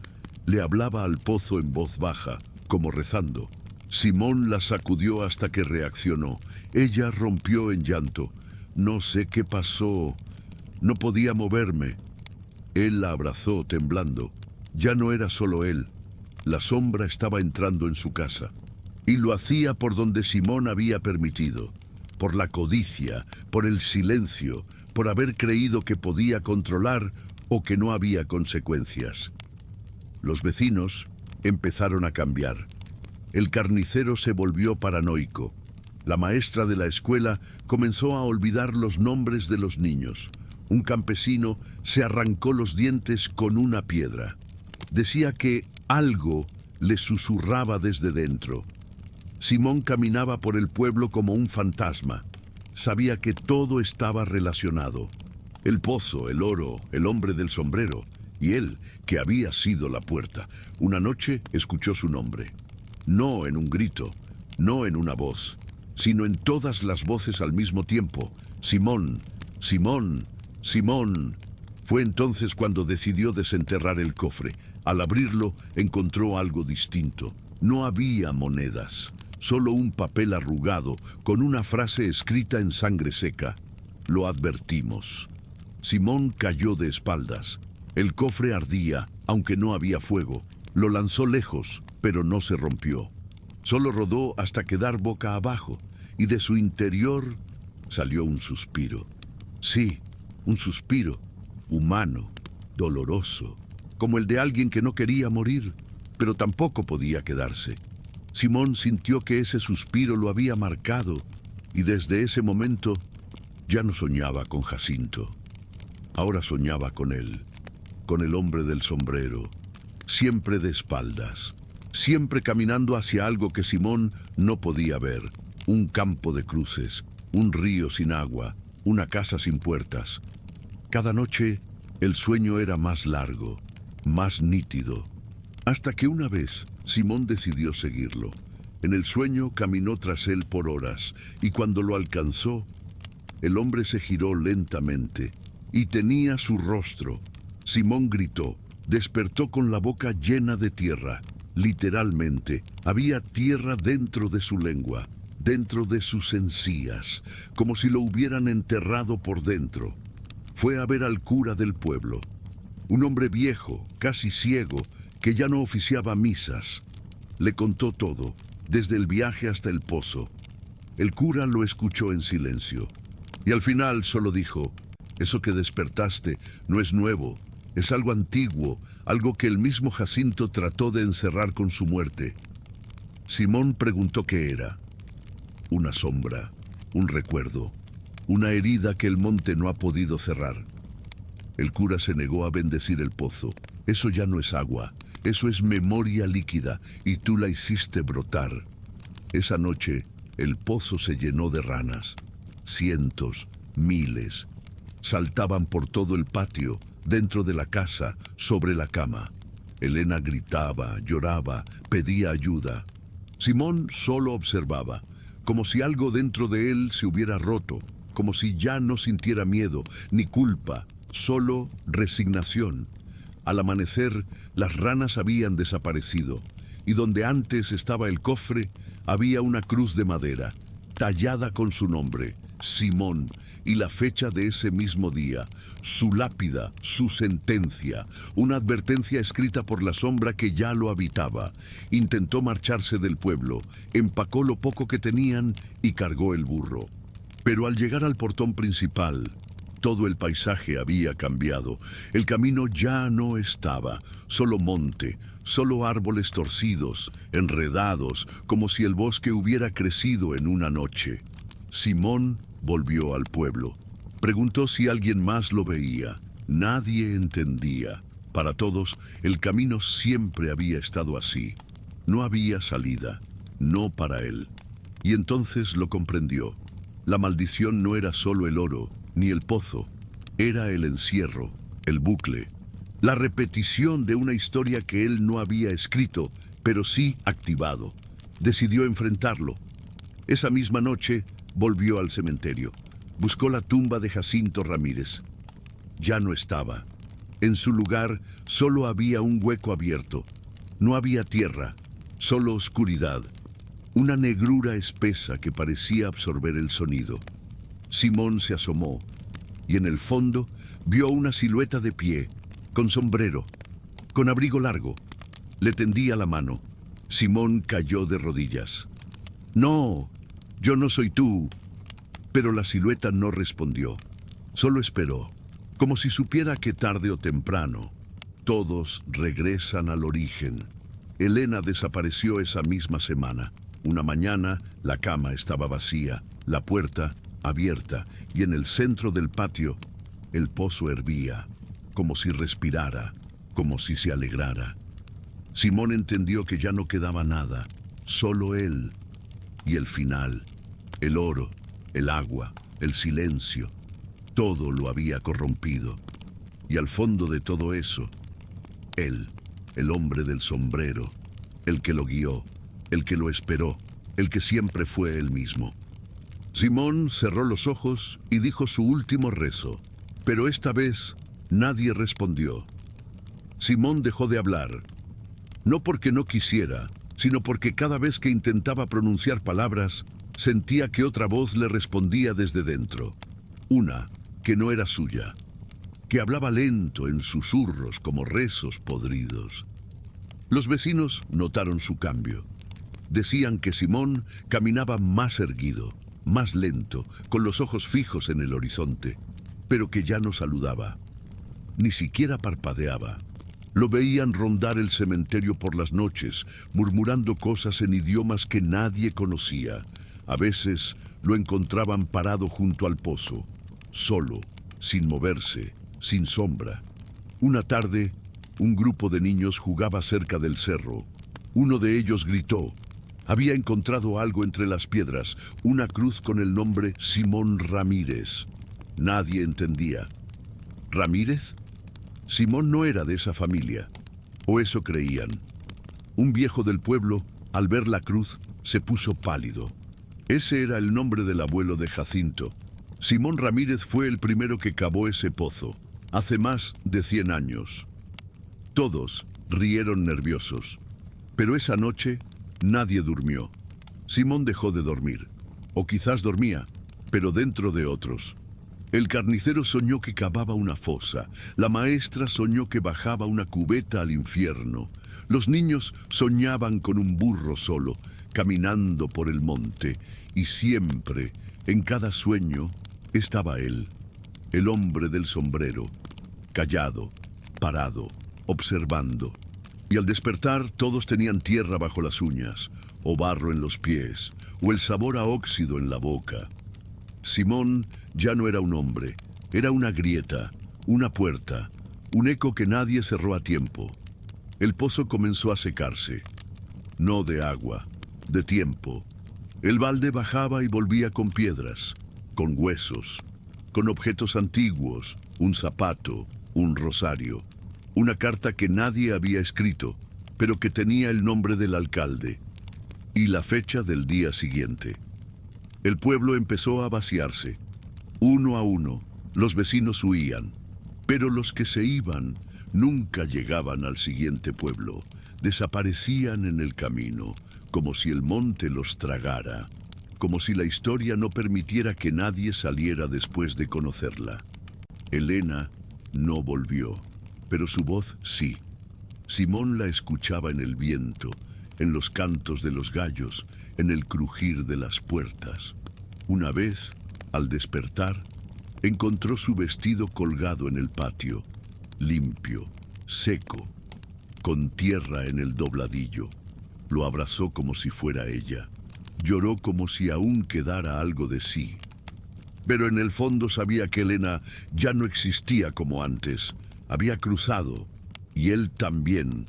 Le hablaba al pozo en voz baja, como rezando. Simón la sacudió hasta que reaccionó. Ella rompió en llanto. «No sé qué pasó. No podía moverme». Él la abrazó, temblando. Ya no era solo él. La sombra estaba entrando en su casa. Y lo hacía por donde Simón había permitido. Por la codicia, por el silencio, por haber creído que podía controlar o que no había consecuencias. Los vecinos empezaron a cambiar. El carnicero se volvió paranoico. La maestra de la escuela comenzó a olvidar los nombres de los niños. Un campesino se arrancó los dientes con una piedra. Decía que algo le susurraba desde dentro. Simón caminaba por el pueblo como un fantasma. Sabía que todo estaba relacionado. El pozo, el oro, el hombre del sombrero y él, que había sido la puerta. Una noche escuchó su nombre. No en un grito, no en una voz, sino en todas las voces al mismo tiempo. «Simón, Simón, Simón». Fue entonces cuando decidió desenterrar el cofre. Al abrirlo, encontró algo distinto. No había monedas, solo un papel arrugado con una frase escrita en sangre seca. «Lo advertimos». Simón cayó de espaldas. El cofre ardía, aunque no había fuego. Lo lanzó lejos, pero no se rompió. Solo rodó hasta quedar boca abajo, y de su interior salió un suspiro. Sí, un suspiro, humano, doloroso. como el de alguien que no quería morir, pero tampoco podía quedarse. Simón sintió que ese suspiro lo había marcado y desde ese momento ya no soñaba con Jacinto. Ahora soñaba con él, con el hombre del sombrero, siempre de espaldas, siempre caminando hacia algo que Simón no podía ver, un campo de cruces, un río sin agua, una casa sin puertas. Cada noche el sueño era más largo, más nítido, hasta que una vez Simón decidió seguirlo. En el sueño caminó tras él por horas, y cuando lo alcanzó, el hombre se giró lentamente, y tenía su rostro. Simón gritó, despertó con la boca llena de tierra. Literalmente, había tierra dentro de su lengua, dentro de sus encías, como si lo hubieran enterrado por dentro. Fue a ver al cura del pueblo, un hombre viejo, casi ciego, que ya no oficiaba misas. Le contó todo, desde el viaje hasta el pozo. El cura lo escuchó en silencio, y al final solo dijo, eso que despertaste no es nuevo, es algo antiguo, algo que el mismo Jacinto trató de encerrar con su muerte. Simón preguntó qué era. Una sombra, un recuerdo, una herida que el monte no ha podido cerrar. El cura se negó a bendecir el pozo. Eso ya no es agua, eso es memoria líquida, y tú la hiciste brotar. Esa noche, el pozo se llenó de ranas. Cientos, miles. Saltaban por todo el patio, dentro de la casa, sobre la cama. Elena gritaba, lloraba, pedía ayuda. Simón solo observaba, como si algo dentro de él se hubiera roto, como si ya no sintiera miedo, ni culpa, solo resignación. Al amanecer, las ranas habían desaparecido, y donde antes estaba el cofre, había una cruz de madera, tallada con su nombre, Simón, y la fecha de ese mismo día, su lápida, su sentencia, una advertencia escrita por la sombra que ya lo habitaba. Intentó marcharse del pueblo, empacó lo poco que tenían y cargó el burro. Pero al llegar al portón principal, todo el paisaje había cambiado. El camino ya no estaba, solo monte, solo árboles torcidos, enredados, como si el bosque hubiera crecido en una noche. Simón volvió al pueblo. Preguntó si alguien más lo veía. Nadie entendía. Para todos, el camino siempre había estado así. No había salida, no para él. Y entonces lo comprendió. La maldición no era solo el oro, ni el pozo. Era el encierro, el bucle, la repetición de una historia que él no había escrito, pero sí activado. Decidió enfrentarlo. Esa misma noche volvió al cementerio. Buscó la tumba de Jacinto Ramírez. Ya no estaba. En su lugar solo había un hueco abierto. No había tierra, solo oscuridad. Una negrura espesa que parecía absorber el sonido. Simón se asomó y en el fondo vio una silueta de pie, con sombrero, con abrigo largo. Le tendía la mano. Simón cayó de rodillas. «No, yo no soy tú». Pero la silueta no respondió. Solo esperó, como si supiera que tarde o temprano todos regresan al origen. Elena desapareció esa misma semana. Una mañana, la cama estaba vacía, la puerta abierta, y en el centro del patio, el pozo hervía, como si respirara, como si se alegrara. Simón entendió que ya no quedaba nada, solo él y el final, el oro, el agua, el silencio. Todo lo había corrompido. Y al fondo de todo eso, él, el hombre del sombrero, el que lo guió, el que lo esperó, el que siempre fue él mismo. Simón cerró los ojos y dijo su último rezo, pero esta vez nadie respondió. Simón dejó de hablar, no porque no quisiera, sino porque cada vez que intentaba pronunciar palabras, sentía que otra voz le respondía desde dentro. Una que no era suya, que hablaba lento en susurros como rezos podridos. Los vecinos notaron su cambio. Decían que Simón caminaba más erguido, más lento, con los ojos fijos en el horizonte, pero que ya no saludaba, ni siquiera parpadeaba. Lo veían rondar el cementerio por las noches, murmurando cosas en idiomas que nadie conocía. A veces lo encontraban parado junto al pozo, solo, sin moverse, sin sombra. Una tarde, un grupo de niños jugaba cerca del cerro. Uno de ellos gritó. Había encontrado algo entre las piedras, una cruz con el nombre Simón Ramírez. Nadie entendía. ¿Ramírez? Simón no era de esa familia, o eso creían. Un viejo del pueblo, al ver la cruz, se puso pálido. Ese era el nombre del abuelo de Jacinto. Simón Ramírez fue el primero que cavó ese pozo, hace más de 100 años. Todos rieron nerviosos, pero esa noche nadie durmió. Simón dejó de dormir, o quizás dormía, pero dentro de otros. El carnicero soñó que cavaba una fosa, la maestra soñó que bajaba una cubeta al infierno, los niños soñaban con un burro solo, caminando por el monte, y siempre, en cada sueño, estaba él, el hombre del sombrero, callado, parado, observando. Y al despertar todos tenían tierra bajo las uñas, o barro en los pies, o el sabor a óxido en la boca. Simón ya no era un hombre, era una grieta, una puerta, un eco que nadie cerró a tiempo. El pozo comenzó a secarse, no de agua, de tiempo. El balde bajaba y volvía con piedras, con huesos, con objetos antiguos, un zapato, un rosario, una carta que nadie había escrito, pero que tenía el nombre del alcalde y la fecha del día siguiente. El pueblo empezó a vaciarse. Uno a uno, los vecinos huían, pero los que se iban nunca llegaban al siguiente pueblo. Desaparecían en el camino, como si el monte los tragara, como si la historia no permitiera que nadie saliera después de conocerla. Elena no volvió, pero su voz sí. Simón la escuchaba en el viento, en los cantos de los gallos, en el crujir de las puertas. Una vez, al despertar, encontró su vestido colgado en el patio, limpio, seco, con tierra en el dobladillo. Lo abrazó como si fuera ella. Lloró como si aún quedara algo de sí. Pero en el fondo sabía que Elena ya no existía como antes. Había cruzado, y él también,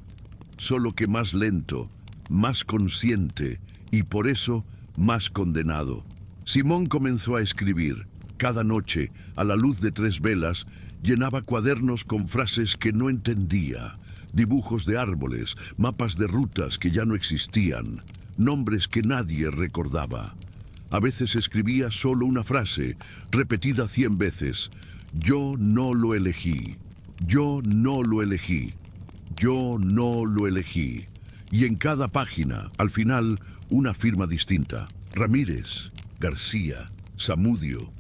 solo que más lento, más consciente, y por eso más condenado. Simón comenzó a escribir. Cada noche, a la luz de 3 velas, llenaba cuadernos con frases que no entendía, dibujos de árboles, mapas de rutas que ya no existían, nombres que nadie recordaba. A veces escribía solo una frase, repetida 100 veces. Yo no lo elegí. Yo no lo elegí. Yo no lo elegí. Y en cada página, al final, una firma distinta. Ramírez, García, Zamudio.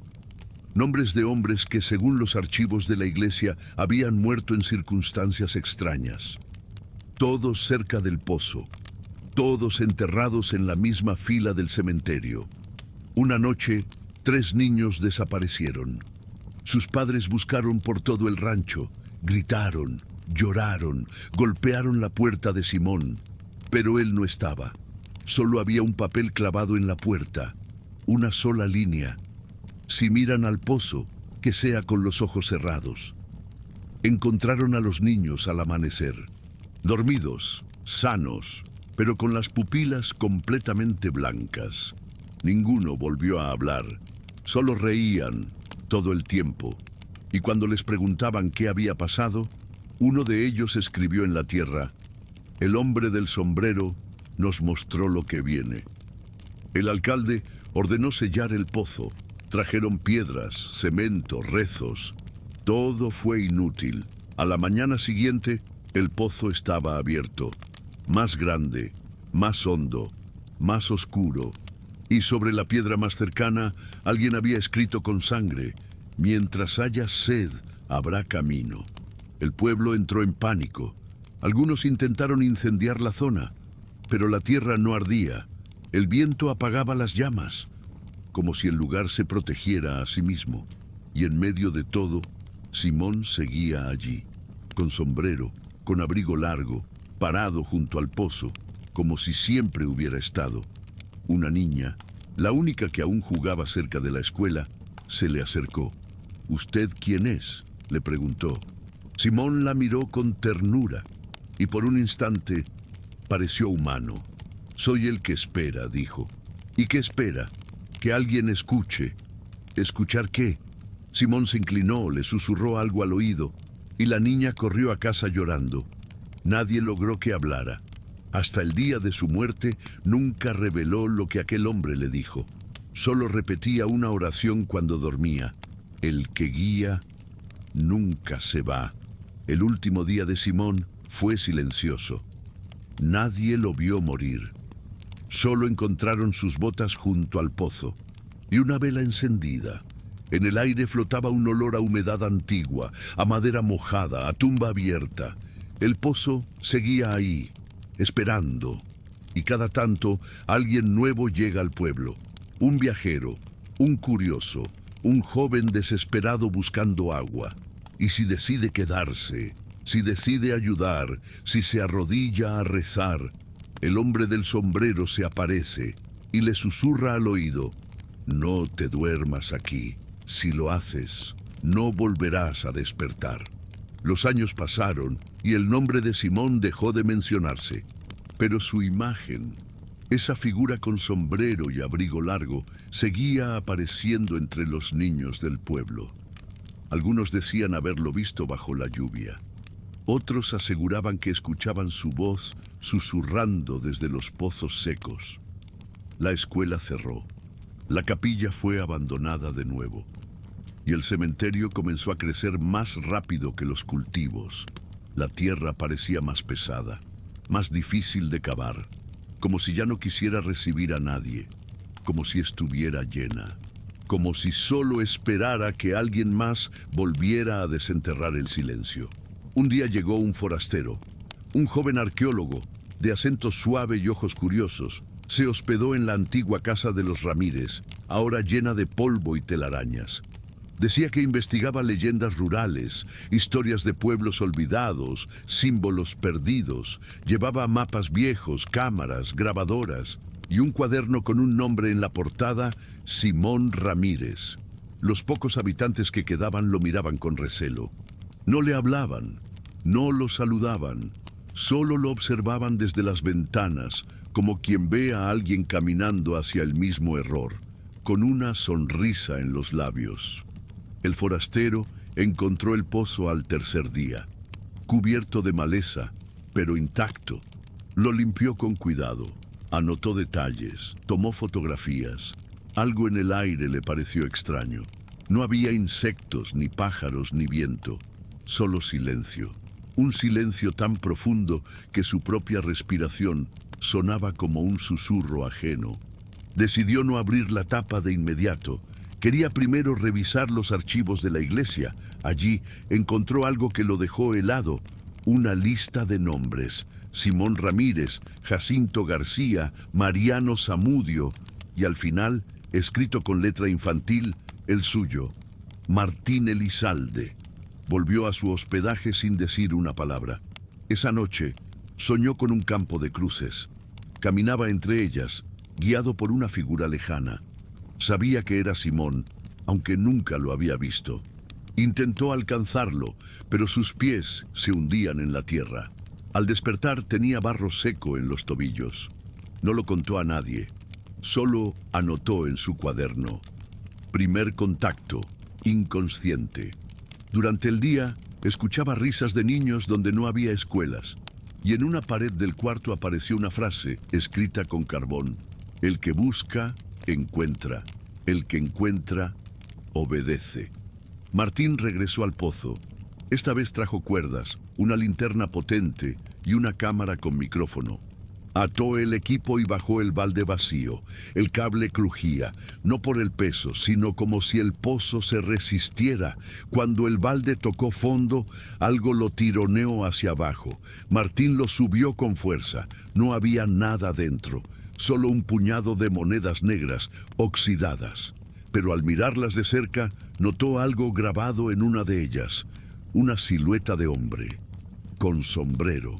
Nombres de hombres que, según los archivos de la iglesia, habían muerto en circunstancias extrañas. Todos cerca del pozo. Todos enterrados en la misma fila del cementerio. Una noche, 3 niños desaparecieron. Sus padres buscaron por todo el rancho, gritaron, lloraron, golpearon la puerta de Simón. Pero él no estaba. Solo había un papel clavado en la puerta. Una sola línea. Si miran al pozo, que sea con los ojos cerrados. Encontraron a los niños al amanecer. Dormidos, sanos, pero con las pupilas completamente blancas. Ninguno volvió a hablar. Solo reían todo el tiempo. Y cuando les preguntaban qué había pasado, uno de ellos escribió en la tierra: el hombre del sombrero nos mostró lo que viene. El alcalde ordenó sellar el pozo. Trajeron piedras, cemento, rezos. Todo fue inútil. A la mañana siguiente, el pozo estaba abierto. Más grande, más hondo, más oscuro. Y sobre la piedra más cercana, alguien había escrito con sangre: mientras haya sed, habrá camino. El pueblo entró en pánico. Algunos intentaron incendiar la zona, pero la tierra no ardía. El viento apagaba las llamas, como si el lugar se protegiera a sí mismo. Y en medio de todo, Simón seguía allí, con sombrero, con abrigo largo, parado junto al pozo, como si siempre hubiera estado. Una niña, la única que aún jugaba cerca de la escuela, se le acercó. «¿Usted quién es?», le preguntó. Simón la miró con ternura y por un instante pareció humano. «Soy el que espera», dijo. «¿Y qué espera? Que alguien escuche». «¿Escuchar qué?». Simón se inclinó, le susurró algo al oído y la niña corrió a casa llorando. Nadie logró que hablara. Hasta el día de su muerte nunca reveló lo que aquel hombre le dijo. Solo repetía una oración cuando dormía: «El que guía nunca se va». El último día de Simón fue silencioso. Nadie lo vio morir. Solo encontraron sus botas junto al pozo y una vela encendida. En el aire flotaba un olor a humedad antigua, a madera mojada, a tumba abierta. El pozo seguía ahí, esperando, y cada tanto alguien nuevo llega al pueblo. Un viajero, un curioso, un joven desesperado buscando agua. Y si decide quedarse, si decide ayudar, si se arrodilla a rezar, el hombre del sombrero se aparece y le susurra al oído: «No te duermas aquí. Si lo haces, no volverás a despertar». Los años pasaron y el nombre de Simón dejó de mencionarse, pero su imagen, esa figura con sombrero y abrigo largo, seguía apareciendo entre los niños del pueblo. Algunos decían haberlo visto bajo la lluvia. Otros aseguraban que escuchaban su voz susurrando desde los pozos secos. La escuela cerró. La capilla fue abandonada de nuevo. Y el cementerio comenzó a crecer más rápido que los cultivos. La tierra parecía más pesada, más difícil de cavar, como si ya no quisiera recibir a nadie, como si estuviera llena, como si solo esperara que alguien más volviera a desenterrar el silencio. Un día llegó un forastero, un joven arqueólogo, de acento suave y ojos curiosos. Se hospedó en la antigua casa de los Ramírez, ahora llena de polvo y telarañas. Decía que investigaba leyendas rurales, historias de pueblos olvidados, símbolos perdidos. Llevaba mapas viejos, cámaras, grabadoras y un cuaderno con un nombre en la portada: Simón Ramírez. Los pocos habitantes que quedaban lo miraban con recelo. No le hablaban, no lo saludaban, solo lo observaban desde las ventanas, como quien ve a alguien caminando hacia el mismo error, con una sonrisa en los labios. El forastero encontró el pozo al tercer día, cubierto de maleza, pero intacto. Lo limpió con cuidado, anotó detalles, tomó fotografías. Algo en el aire le pareció extraño. No había insectos, ni pájaros, ni viento, solo silencio. Un silencio tan profundo que su propia respiración sonaba como un susurro ajeno. Decidió no abrir la tapa de inmediato. Quería primero revisar los archivos de la iglesia. Allí encontró algo que lo dejó helado: una lista de nombres: Simón Ramírez, Jacinto García, Mariano Zamudio, y al final, escrito con letra infantil, el suyo: Martín Elizalde. Volvió a su hospedaje sin decir una palabra. Esa noche soñó con un campo de cruces. Caminaba entre ellas, guiado por una figura lejana. Sabía que era Simón, aunque nunca lo había visto. Intentó alcanzarlo, pero sus pies se hundían en la tierra. Al despertar tenía barro seco en los tobillos. No lo contó a nadie, solo anotó en su cuaderno: primer contacto, inconsciente. Durante el día escuchaba risas de niños donde no había escuelas, y en una pared del cuarto apareció una frase escrita con carbón: el que busca, encuentra. El que encuentra, obedece. Martín regresó al pozo. Esta vez trajo cuerdas, una linterna potente y una cámara con micrófono. Ató el equipo y bajó el balde vacío. El cable crujía, no por el peso, sino como si el pozo se resistiera. Cuando el balde tocó fondo, algo lo tironeó hacia abajo. Martín lo subió con fuerza. No había nada dentro, solo un puñado de monedas negras, oxidadas. Pero al mirarlas de cerca, notó algo grabado en una de ellas: una silueta de hombre. con sombrero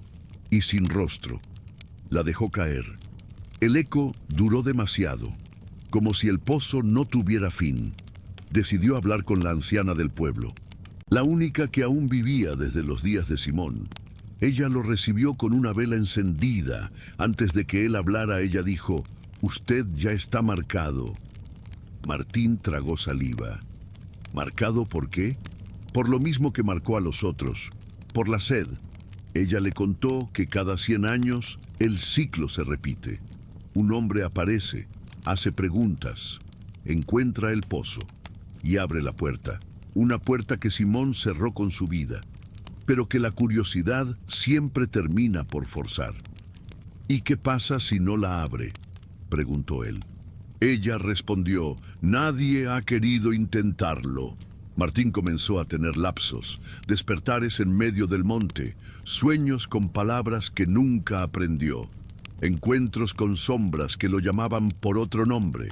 y sin rostro. La dejó caer. El eco duró demasiado, como si el pozo no tuviera fin. Decidió hablar con la anciana del pueblo, la única que aún vivía desde los días de Simón. Ella lo recibió con una vela encendida. Antes de que él hablara, ella dijo: «Usted ya está marcado». Martín tragó saliva. ¿Marcado por qué? Por lo mismo que marcó a los otros, por la sed. Ella le contó que cada 100 años el ciclo se repite. Un hombre aparece, hace preguntas, encuentra el pozo y abre la puerta. Una puerta que Simón cerró con su vida, pero que la curiosidad siempre termina por forzar. ¿Y qué pasa si no la abre?, preguntó él. Ella respondió: «Nadie ha querido intentarlo». Martín comenzó a tener lapsos, despertares en medio del monte, sueños con palabras que nunca aprendió, encuentros con sombras que lo llamaban por otro nombre.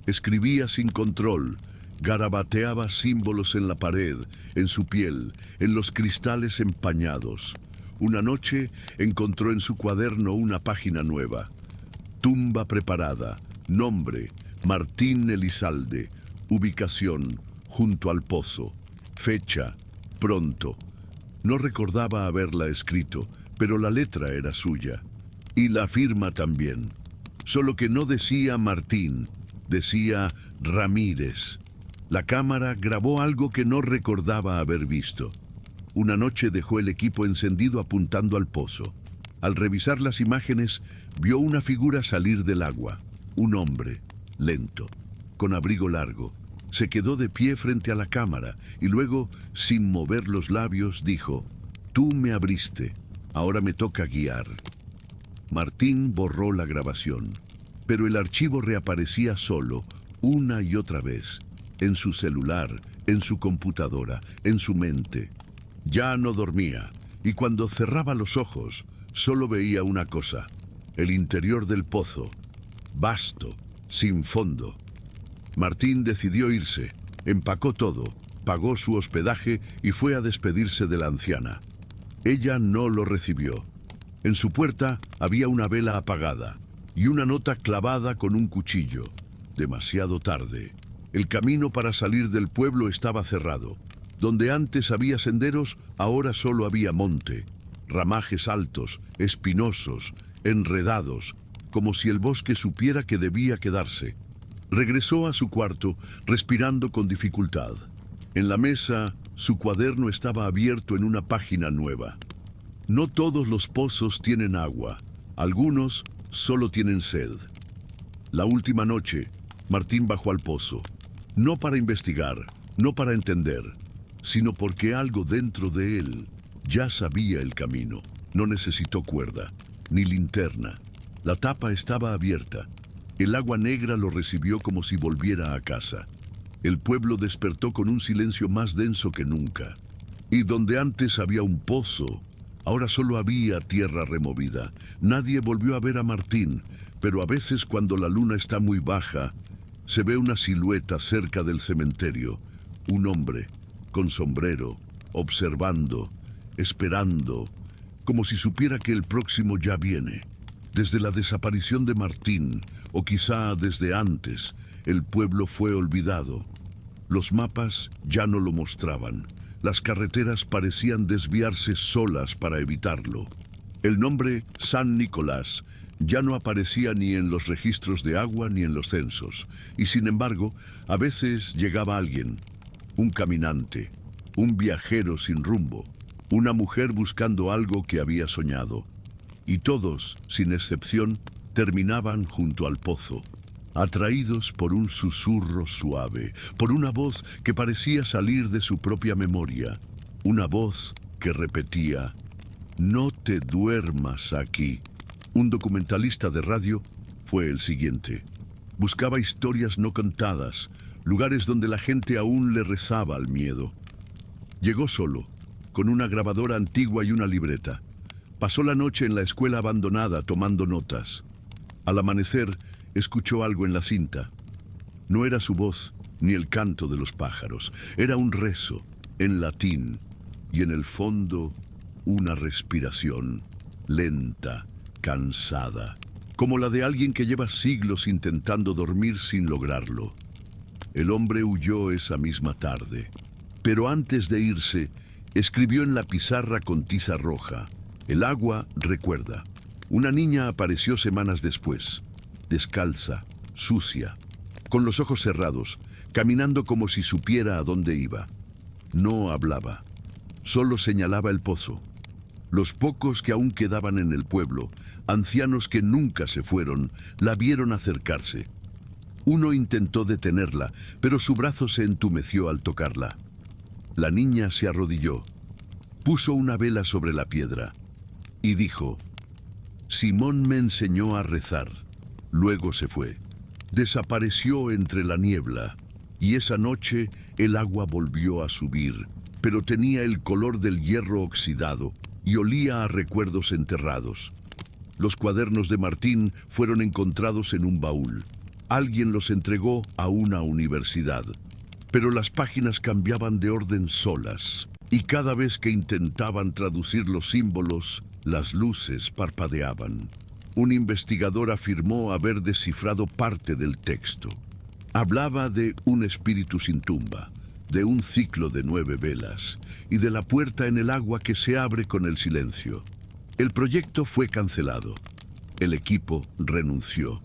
Escribía sin control, garabateaba símbolos en la pared, en su piel, en los cristales empañados. Una noche encontró en su cuaderno una página nueva. Tumba preparada, nombre, Martín Elizalde, ubicación, junto al pozo, fecha, pronto. No recordaba haberla escrito, pero la letra era suya. Y la firma también. Solo que no decía Martín, decía Ramírez. La cámara grabó algo que no recordaba haber visto. Una noche dejó el equipo encendido apuntando al pozo. Al revisar las imágenes, vio una figura salir del agua. Un hombre, lento, con abrigo largo. Se quedó de pie frente a la cámara y luego, sin mover los labios, dijo: «Tú me abriste, ahora me toca guiar». Martín borró la grabación, pero el archivo reaparecía solo, una y otra vez, en su celular, en su computadora, en su mente. Ya no dormía, y cuando cerraba los ojos, solo veía una cosa: el interior del pozo, vasto, sin fondo. Martín decidió irse, empacó todo, pagó su hospedaje y fue a despedirse de la anciana. Ella no lo recibió. En su puerta había una vela apagada y una nota clavada con un cuchillo. Demasiado tarde. El camino para salir del pueblo estaba cerrado. Donde antes había senderos, ahora solo había monte. Ramajes altos, espinosos, enredados, como si el bosque supiera que debía quedarse. Regresó a su cuarto, respirando con dificultad. En la mesa, su cuaderno estaba abierto en una página nueva. No todos los pozos tienen agua, algunos solo tienen sed. La última noche, Martín bajó al pozo, no para investigar, no para entender, sino porque algo dentro de él ya sabía el camino. No necesitó cuerda, ni linterna. La tapa estaba abierta. El agua negra lo recibió como si volviera a casa. El pueblo despertó con un silencio más denso que nunca. Y donde antes había un pozo, ahora solo había tierra removida. Nadie volvió a ver a Martín, pero a veces cuando la luna está muy baja, se ve una silueta cerca del cementerio. Un hombre, con sombrero, observando, esperando, como si supiera que el próximo ya viene. Desde la desaparición de Martín, o quizá desde antes, el pueblo fue olvidado. Los mapas ya no lo mostraban. Las carreteras parecían desviarse solas para evitarlo. El nombre San Nicolás ya no aparecía ni en los registros de agua ni en los censos. Y sin embargo, a veces llegaba alguien, un caminante, un viajero sin rumbo, una mujer buscando algo que había soñado. Y todos, sin excepción, terminaban junto al pozo, atraídos por un susurro suave, por una voz que parecía salir de su propia memoria, una voz que repetía: «No te duermas aquí». Un documentalista de radio fue el siguiente. Buscaba historias no contadas, lugares donde la gente aún le rezaba al miedo. Llegó solo, con una grabadora antigua y una libreta. Pasó la noche en la escuela abandonada tomando notas. Al amanecer, escuchó algo en la cinta. No era su voz, ni el canto de los pájaros. Era un rezo, en latín, y en el fondo, una respiración, lenta, cansada, como la de alguien que lleva siglos intentando dormir sin lograrlo. El hombre huyó esa misma tarde, pero antes de irse, escribió en la pizarra con tiza roja: el agua recuerda. Una niña apareció semanas después, descalza, sucia, con los ojos cerrados, caminando como si supiera a dónde iba. No hablaba, solo señalaba el pozo. Los pocos que aún quedaban en el pueblo, ancianos que nunca se fueron, la vieron acercarse. Uno intentó detenerla, pero su brazo se entumeció al tocarla. La niña se arrodilló, puso una vela sobre la piedra y dijo: Simón me enseñó a rezar. Luego se fue. Desapareció entre la niebla, y esa noche el agua volvió a subir, pero tenía el color del hierro oxidado y olía a recuerdos enterrados. Los cuadernos de Martín fueron encontrados en un baúl. Alguien los entregó a una universidad, pero las páginas cambiaban de orden solas, y cada vez que intentaban traducir los símbolos, las luces parpadeaban. Un investigador afirmó haber descifrado parte del texto. Hablaba de un espíritu sin tumba, de un ciclo de 9 velas, y de la puerta en el agua que se abre con el silencio. El proyecto fue cancelado. El equipo renunció.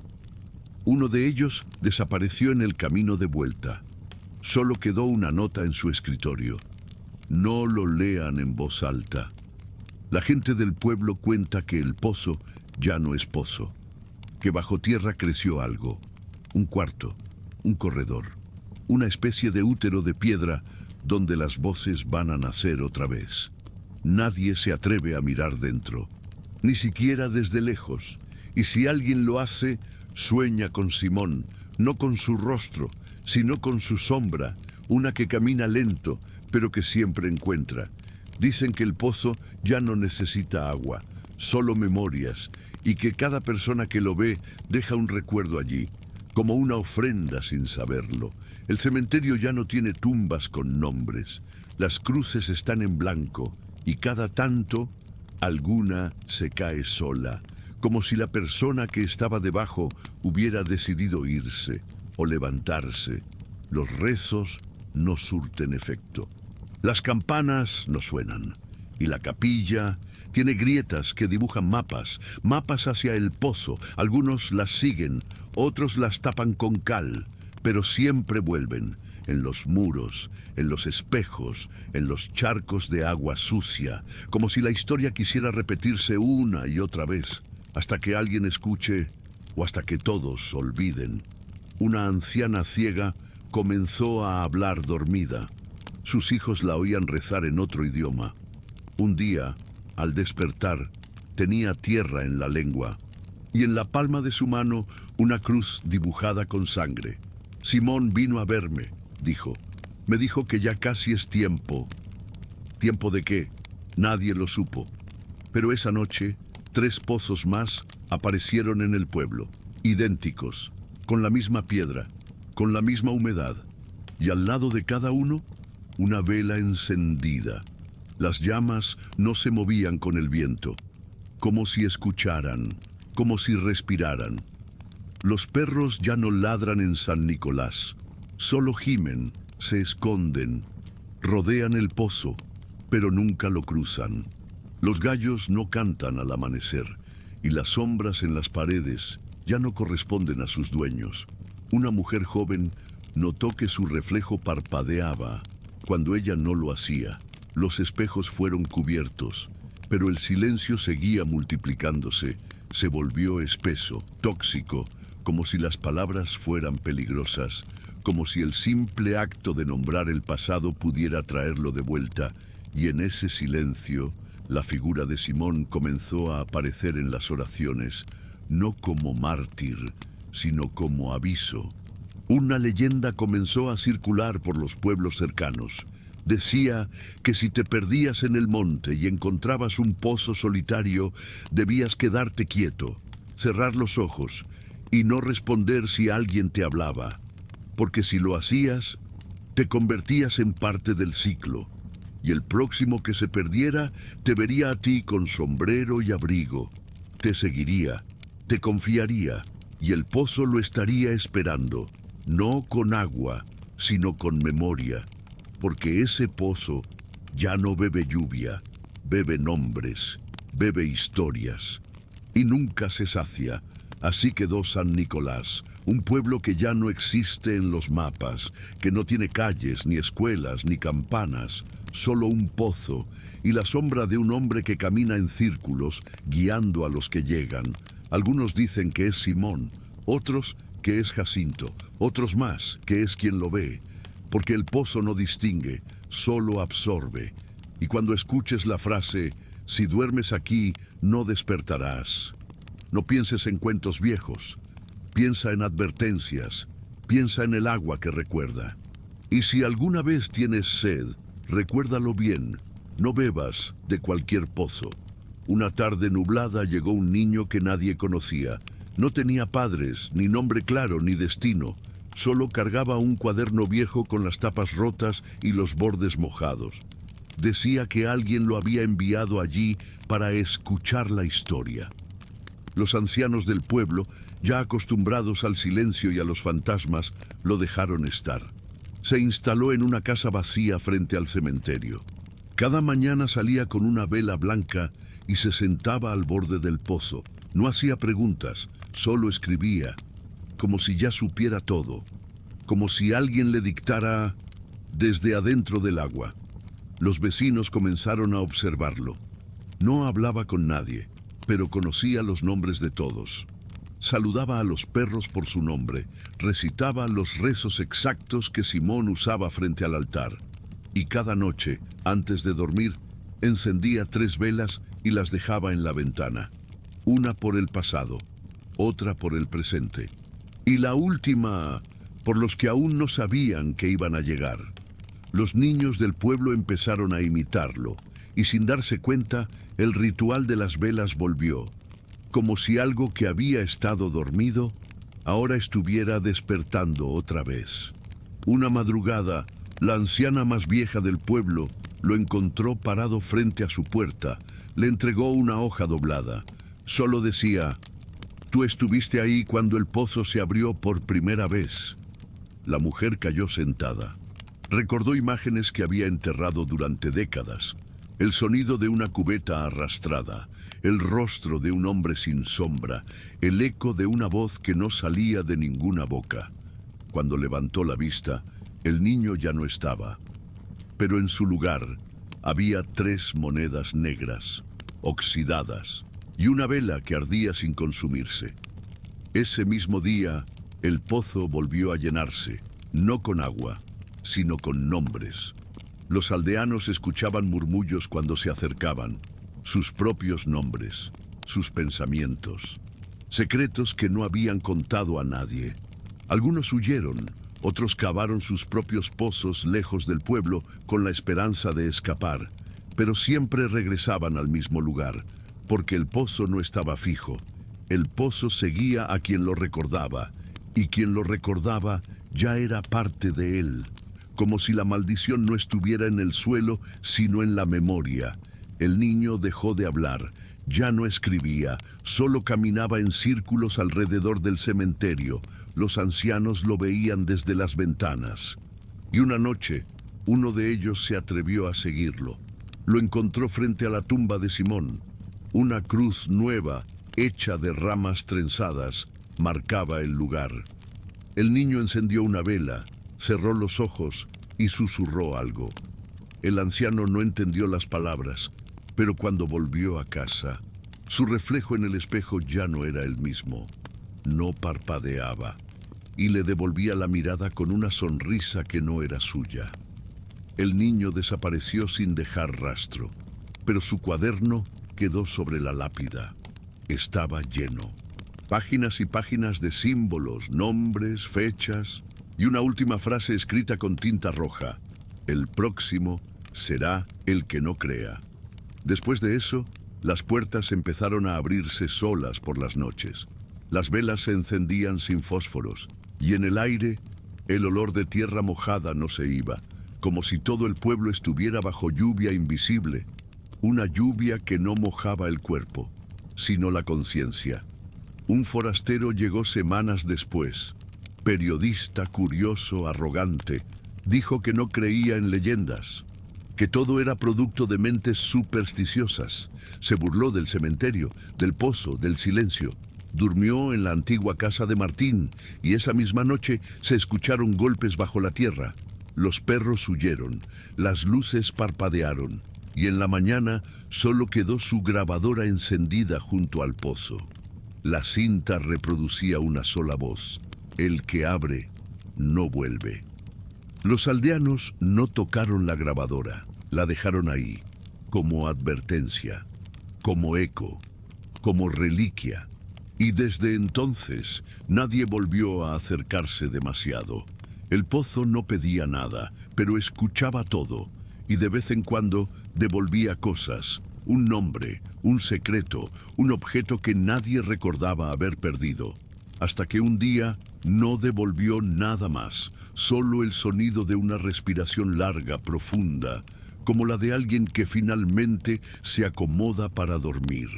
Uno de ellos desapareció en el camino de vuelta. Solo quedó una nota en su escritorio: no lo lean en voz alta. La gente del pueblo cuenta que el pozo ya no es pozo, que bajo tierra creció algo, un cuarto, un corredor, una especie de útero de piedra donde las voces van a nacer otra vez. Nadie se atreve a mirar dentro, ni siquiera desde lejos, y si alguien lo hace, sueña con Simón, no con su rostro, sino con su sombra, una que camina lento, pero que siempre encuentra. Dicen que el pozo ya no necesita agua, solo memorias, y que cada persona que lo ve deja un recuerdo allí, como una ofrenda sin saberlo. El cementerio ya no tiene tumbas con nombres, las cruces están en blanco, y cada tanto, alguna se cae sola, como si la persona que estaba debajo hubiera decidido irse o levantarse. Los rezos no surten efecto. Las campanas no suenan, y la capilla tiene grietas que dibujan mapas hacia el pozo. Algunos las siguen, otros las tapan con cal, pero siempre vuelven, en los muros, en los espejos, en los charcos de agua sucia, como si la historia quisiera repetirse una y otra vez, hasta que alguien escuche o hasta que todos olviden. Una anciana ciega comenzó a hablar dormida. Sus hijos la oían rezar en otro idioma. Un día, al despertar, tenía tierra en la lengua y en la palma de su mano una cruz dibujada con sangre. Simón vino a verme, dijo. Me dijo que ya casi es tiempo. ¿Tiempo de qué? Nadie lo supo. Pero esa noche, 3 pozos más aparecieron en el pueblo, idénticos, con la misma piedra, con la misma humedad, y al lado de cada uno, una vela encendida. Las llamas no se movían con el viento, como si escucharan, como si respiraran. Los perros ya no ladran en San Nicolás, solo gimen, se esconden, rodean el pozo, pero nunca lo cruzan. Los gallos no cantan al amanecer, y las sombras en las paredes ya no corresponden a sus dueños. Una mujer joven notó que su reflejo parpadeaba cuando ella no lo hacía. Los espejos fueron cubiertos, pero el silencio seguía multiplicándose. Se volvió espeso, tóxico, como si las palabras fueran peligrosas, como si el simple acto de nombrar el pasado pudiera traerlo de vuelta, y en ese silencio, la figura de Simón comenzó a aparecer en las oraciones, no como mártir, sino como aviso. Una leyenda comenzó a circular por los pueblos cercanos. Decía que si te perdías en el monte y encontrabas un pozo solitario, debías quedarte quieto, cerrar los ojos y no responder si alguien te hablaba, porque si lo hacías, te convertías en parte del ciclo. y el próximo que se perdiera te vería a ti con sombrero y abrigo, te seguiría, te confiaría, y el pozo lo estaría esperando, no con agua, sino con memoria, porque ese pozo ya no bebe lluvia, bebe nombres, bebe historias, y nunca se sacia. Así quedó San Nicolás, un pueblo que ya no existe en los mapas, que no tiene calles, ni escuelas, ni campanas, solo un pozo y la sombra de un hombre que camina en círculos, guiando a los que llegan. Algunos dicen que es Simón, otros que es Jacinto, otros más que es quien lo ve, porque el pozo no distingue, solo absorbe. Y cuando escuches la frase, si duermes aquí, no despertarás, no pienses en cuentos viejos, piensa en advertencias, piensa en el agua que recuerda. Y si alguna vez tienes sed, recuérdalo bien, no bebas de cualquier pozo. Una tarde nublada llegó un niño que nadie conocía. No tenía padres, ni nombre claro, ni destino. Solo cargaba un cuaderno viejo con las tapas rotas y los bordes mojados. Decía que alguien lo había enviado allí para escuchar la historia. Los ancianos del pueblo, ya acostumbrados al silencio y a los fantasmas, lo dejaron estar. Se instaló en una casa vacía frente al cementerio. Cada mañana salía con una vela blanca y se sentaba al borde del pozo. No hacía preguntas, solo escribía, como si ya supiera todo, como si alguien le dictara desde adentro del agua. Los vecinos comenzaron a observarlo. No hablaba con nadie, pero conocía los nombres de todos. Saludaba a los perros por su nombre, recitaba los rezos exactos que Simón usaba frente al altar. Y cada noche, antes de dormir, encendía 3 velas y las dejaba en la ventana. Una por el pasado, otra por el presente, y la última por los que aún no sabían que iban a llegar. Los niños del pueblo empezaron a imitarlo, y sin darse cuenta, el ritual de las velas volvió, como si algo que había estado dormido, ahora estuviera despertando otra vez. Una madrugada, la anciana más vieja del pueblo lo encontró parado frente a su puerta, le entregó una hoja doblada. Solo decía, «Tú estuviste ahí cuando el pozo se abrió por primera vez». La mujer cayó sentada. Recordó imágenes que había enterrado durante décadas. El sonido de una cubeta arrastrada, el rostro de un hombre sin sombra, el eco de una voz que no salía de ninguna boca. Cuando levantó la vista, el niño ya no estaba. Pero en su lugar había 3 monedas negras, oxidadas, y una vela que ardía sin consumirse. Ese mismo día, el pozo volvió a llenarse, no con agua, sino con nombres. Los aldeanos escuchaban murmullos cuando se acercaban, sus propios nombres, sus pensamientos, secretos que no habían contado a nadie. Algunos huyeron, otros cavaron sus propios pozos lejos del pueblo con la esperanza de escapar, pero siempre regresaban al mismo lugar, porque el pozo no estaba fijo. El pozo seguía a quien lo recordaba, y quien lo recordaba ya era parte de él, como si la maldición no estuviera en el suelo, sino en la memoria. El niño dejó de hablar, ya no escribía, solo caminaba en círculos alrededor del cementerio. Los ancianos lo veían desde las ventanas. Y una noche, uno de ellos se atrevió a seguirlo. Lo encontró frente a la tumba de Simón. Una cruz nueva, hecha de ramas trenzadas, marcaba el lugar. El niño encendió una vela, cerró los ojos y susurró algo. El anciano no entendió las palabras, pero cuando volvió a casa, su reflejo en el espejo ya no era el mismo. No parpadeaba y le devolvía la mirada con una sonrisa que no era suya. El niño desapareció sin dejar rastro, pero su cuaderno quedó sobre la lápida. Estaba lleno. Páginas y páginas de símbolos, nombres, fechas y una última frase escrita con tinta roja. El próximo será el que no crea. Después de eso, las puertas empezaron a abrirse solas por las noches. Las velas se encendían sin fósforos y en el aire el olor de tierra mojada no se iba. como si todo el pueblo estuviera bajo lluvia invisible, una lluvia que no mojaba el cuerpo, sino la conciencia. Un forastero llegó semanas después. Periodista, curioso, arrogante, dijo que no creía en leyendas, que todo era producto de mentes supersticiosas. Se burló del cementerio, del pozo, del silencio. Durmió en la antigua casa de Martín y esa misma noche se escucharon golpes bajo la tierra. Los perros huyeron, las luces parpadearon y en la mañana solo quedó su grabadora encendida junto al pozo. La cinta reproducía una sola voz: el que abre no vuelve. Los aldeanos no tocaron la grabadora, la dejaron ahí, como advertencia, como eco, como reliquia. Y desde entonces nadie volvió a acercarse demasiado. El pozo no pedía nada, pero escuchaba todo, y de vez en cuando devolvía cosas, un nombre, un secreto, un objeto que nadie recordaba haber perdido. Hasta que un día no devolvió nada más, solo el sonido de una respiración larga, profunda, como la de alguien que finalmente se acomoda para dormir.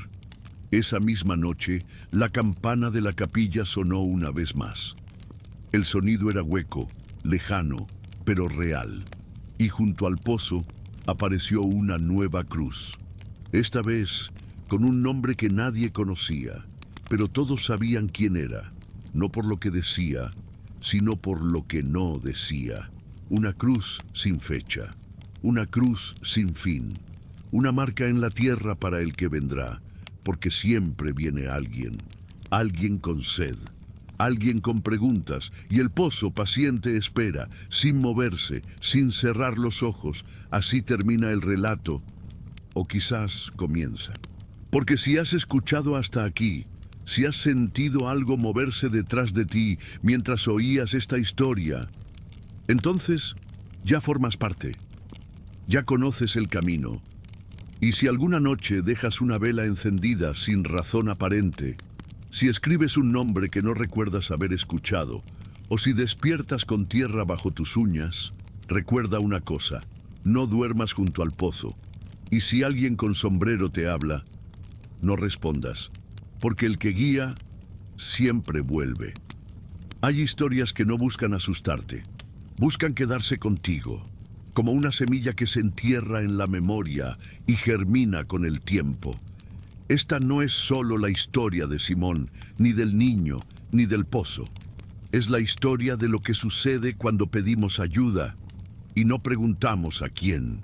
Esa misma noche, la campana de la capilla sonó una vez más. El sonido era hueco, lejano, pero real. Y junto al pozo apareció una nueva cruz. Esta vez con un nombre que nadie conocía, pero todos sabían quién era, no por lo que decía, sino por lo que no decía. Una cruz sin fecha, una cruz sin fin, una marca en la tierra para el que vendrá, porque siempre viene alguien, alguien con sed, alguien con preguntas, y el pozo paciente espera, sin moverse, sin cerrar los ojos. Así termina el relato, o quizás comienza. Porque si has escuchado hasta aquí, si has sentido algo moverse detrás de ti mientras oías esta historia, entonces ya formas parte, ya conoces el camino. Y si alguna noche dejas una vela encendida sin razón aparente, si escribes un nombre que no recuerdas haber escuchado, o si despiertas con tierra bajo tus uñas, recuerda una cosa: no duermas junto al pozo. Y si alguien con sombrero te habla, no respondas, porque el que guía siempre vuelve. Hay historias que no buscan asustarte, buscan quedarse contigo, como una semilla que se entierra en la memoria y germina con el tiempo. Esta no es solo la historia de Simón, ni del niño, ni del pozo. Es la historia de lo que sucede cuando pedimos ayuda y no preguntamos a quién.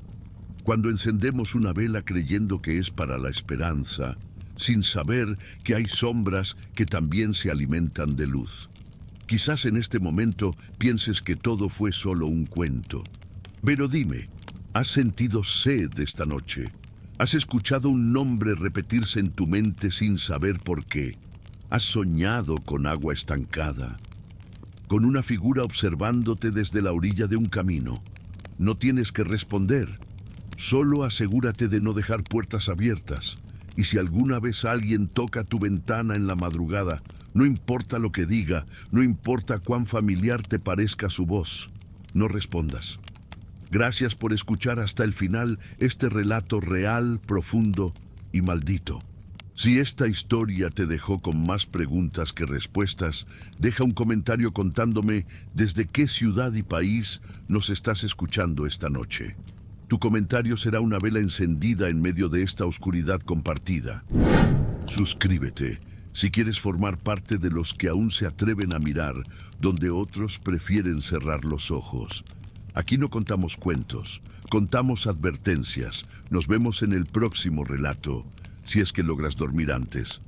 Cuando encendemos una vela creyendo que es para la esperanza, sin saber que hay sombras que también se alimentan de luz. Quizás en este momento pienses que todo fue solo un cuento. Pero dime, ¿has sentido sed esta noche? ¿Has escuchado un nombre repetirse en tu mente sin saber por qué? ¿Has soñado con agua estancada? ¿Con una figura observándote desde la orilla de un camino? No tienes que responder. Solo asegúrate de no dejar puertas abiertas. Y si alguna vez alguien toca tu ventana en la madrugada, no importa lo que diga, no importa cuán familiar te parezca su voz, no respondas. Gracias por escuchar hasta el final este relato real, profundo y maldito. Si esta historia te dejó con más preguntas que respuestas, deja un comentario contándome desde qué ciudad y país nos estás escuchando esta noche. Tu comentario será una vela encendida en medio de esta oscuridad compartida. Suscríbete si quieres formar parte de los que aún se atreven a mirar donde otros prefieren cerrar los ojos. Aquí no contamos cuentos, contamos advertencias. Nos vemos en el próximo relato, si es que logras dormir antes.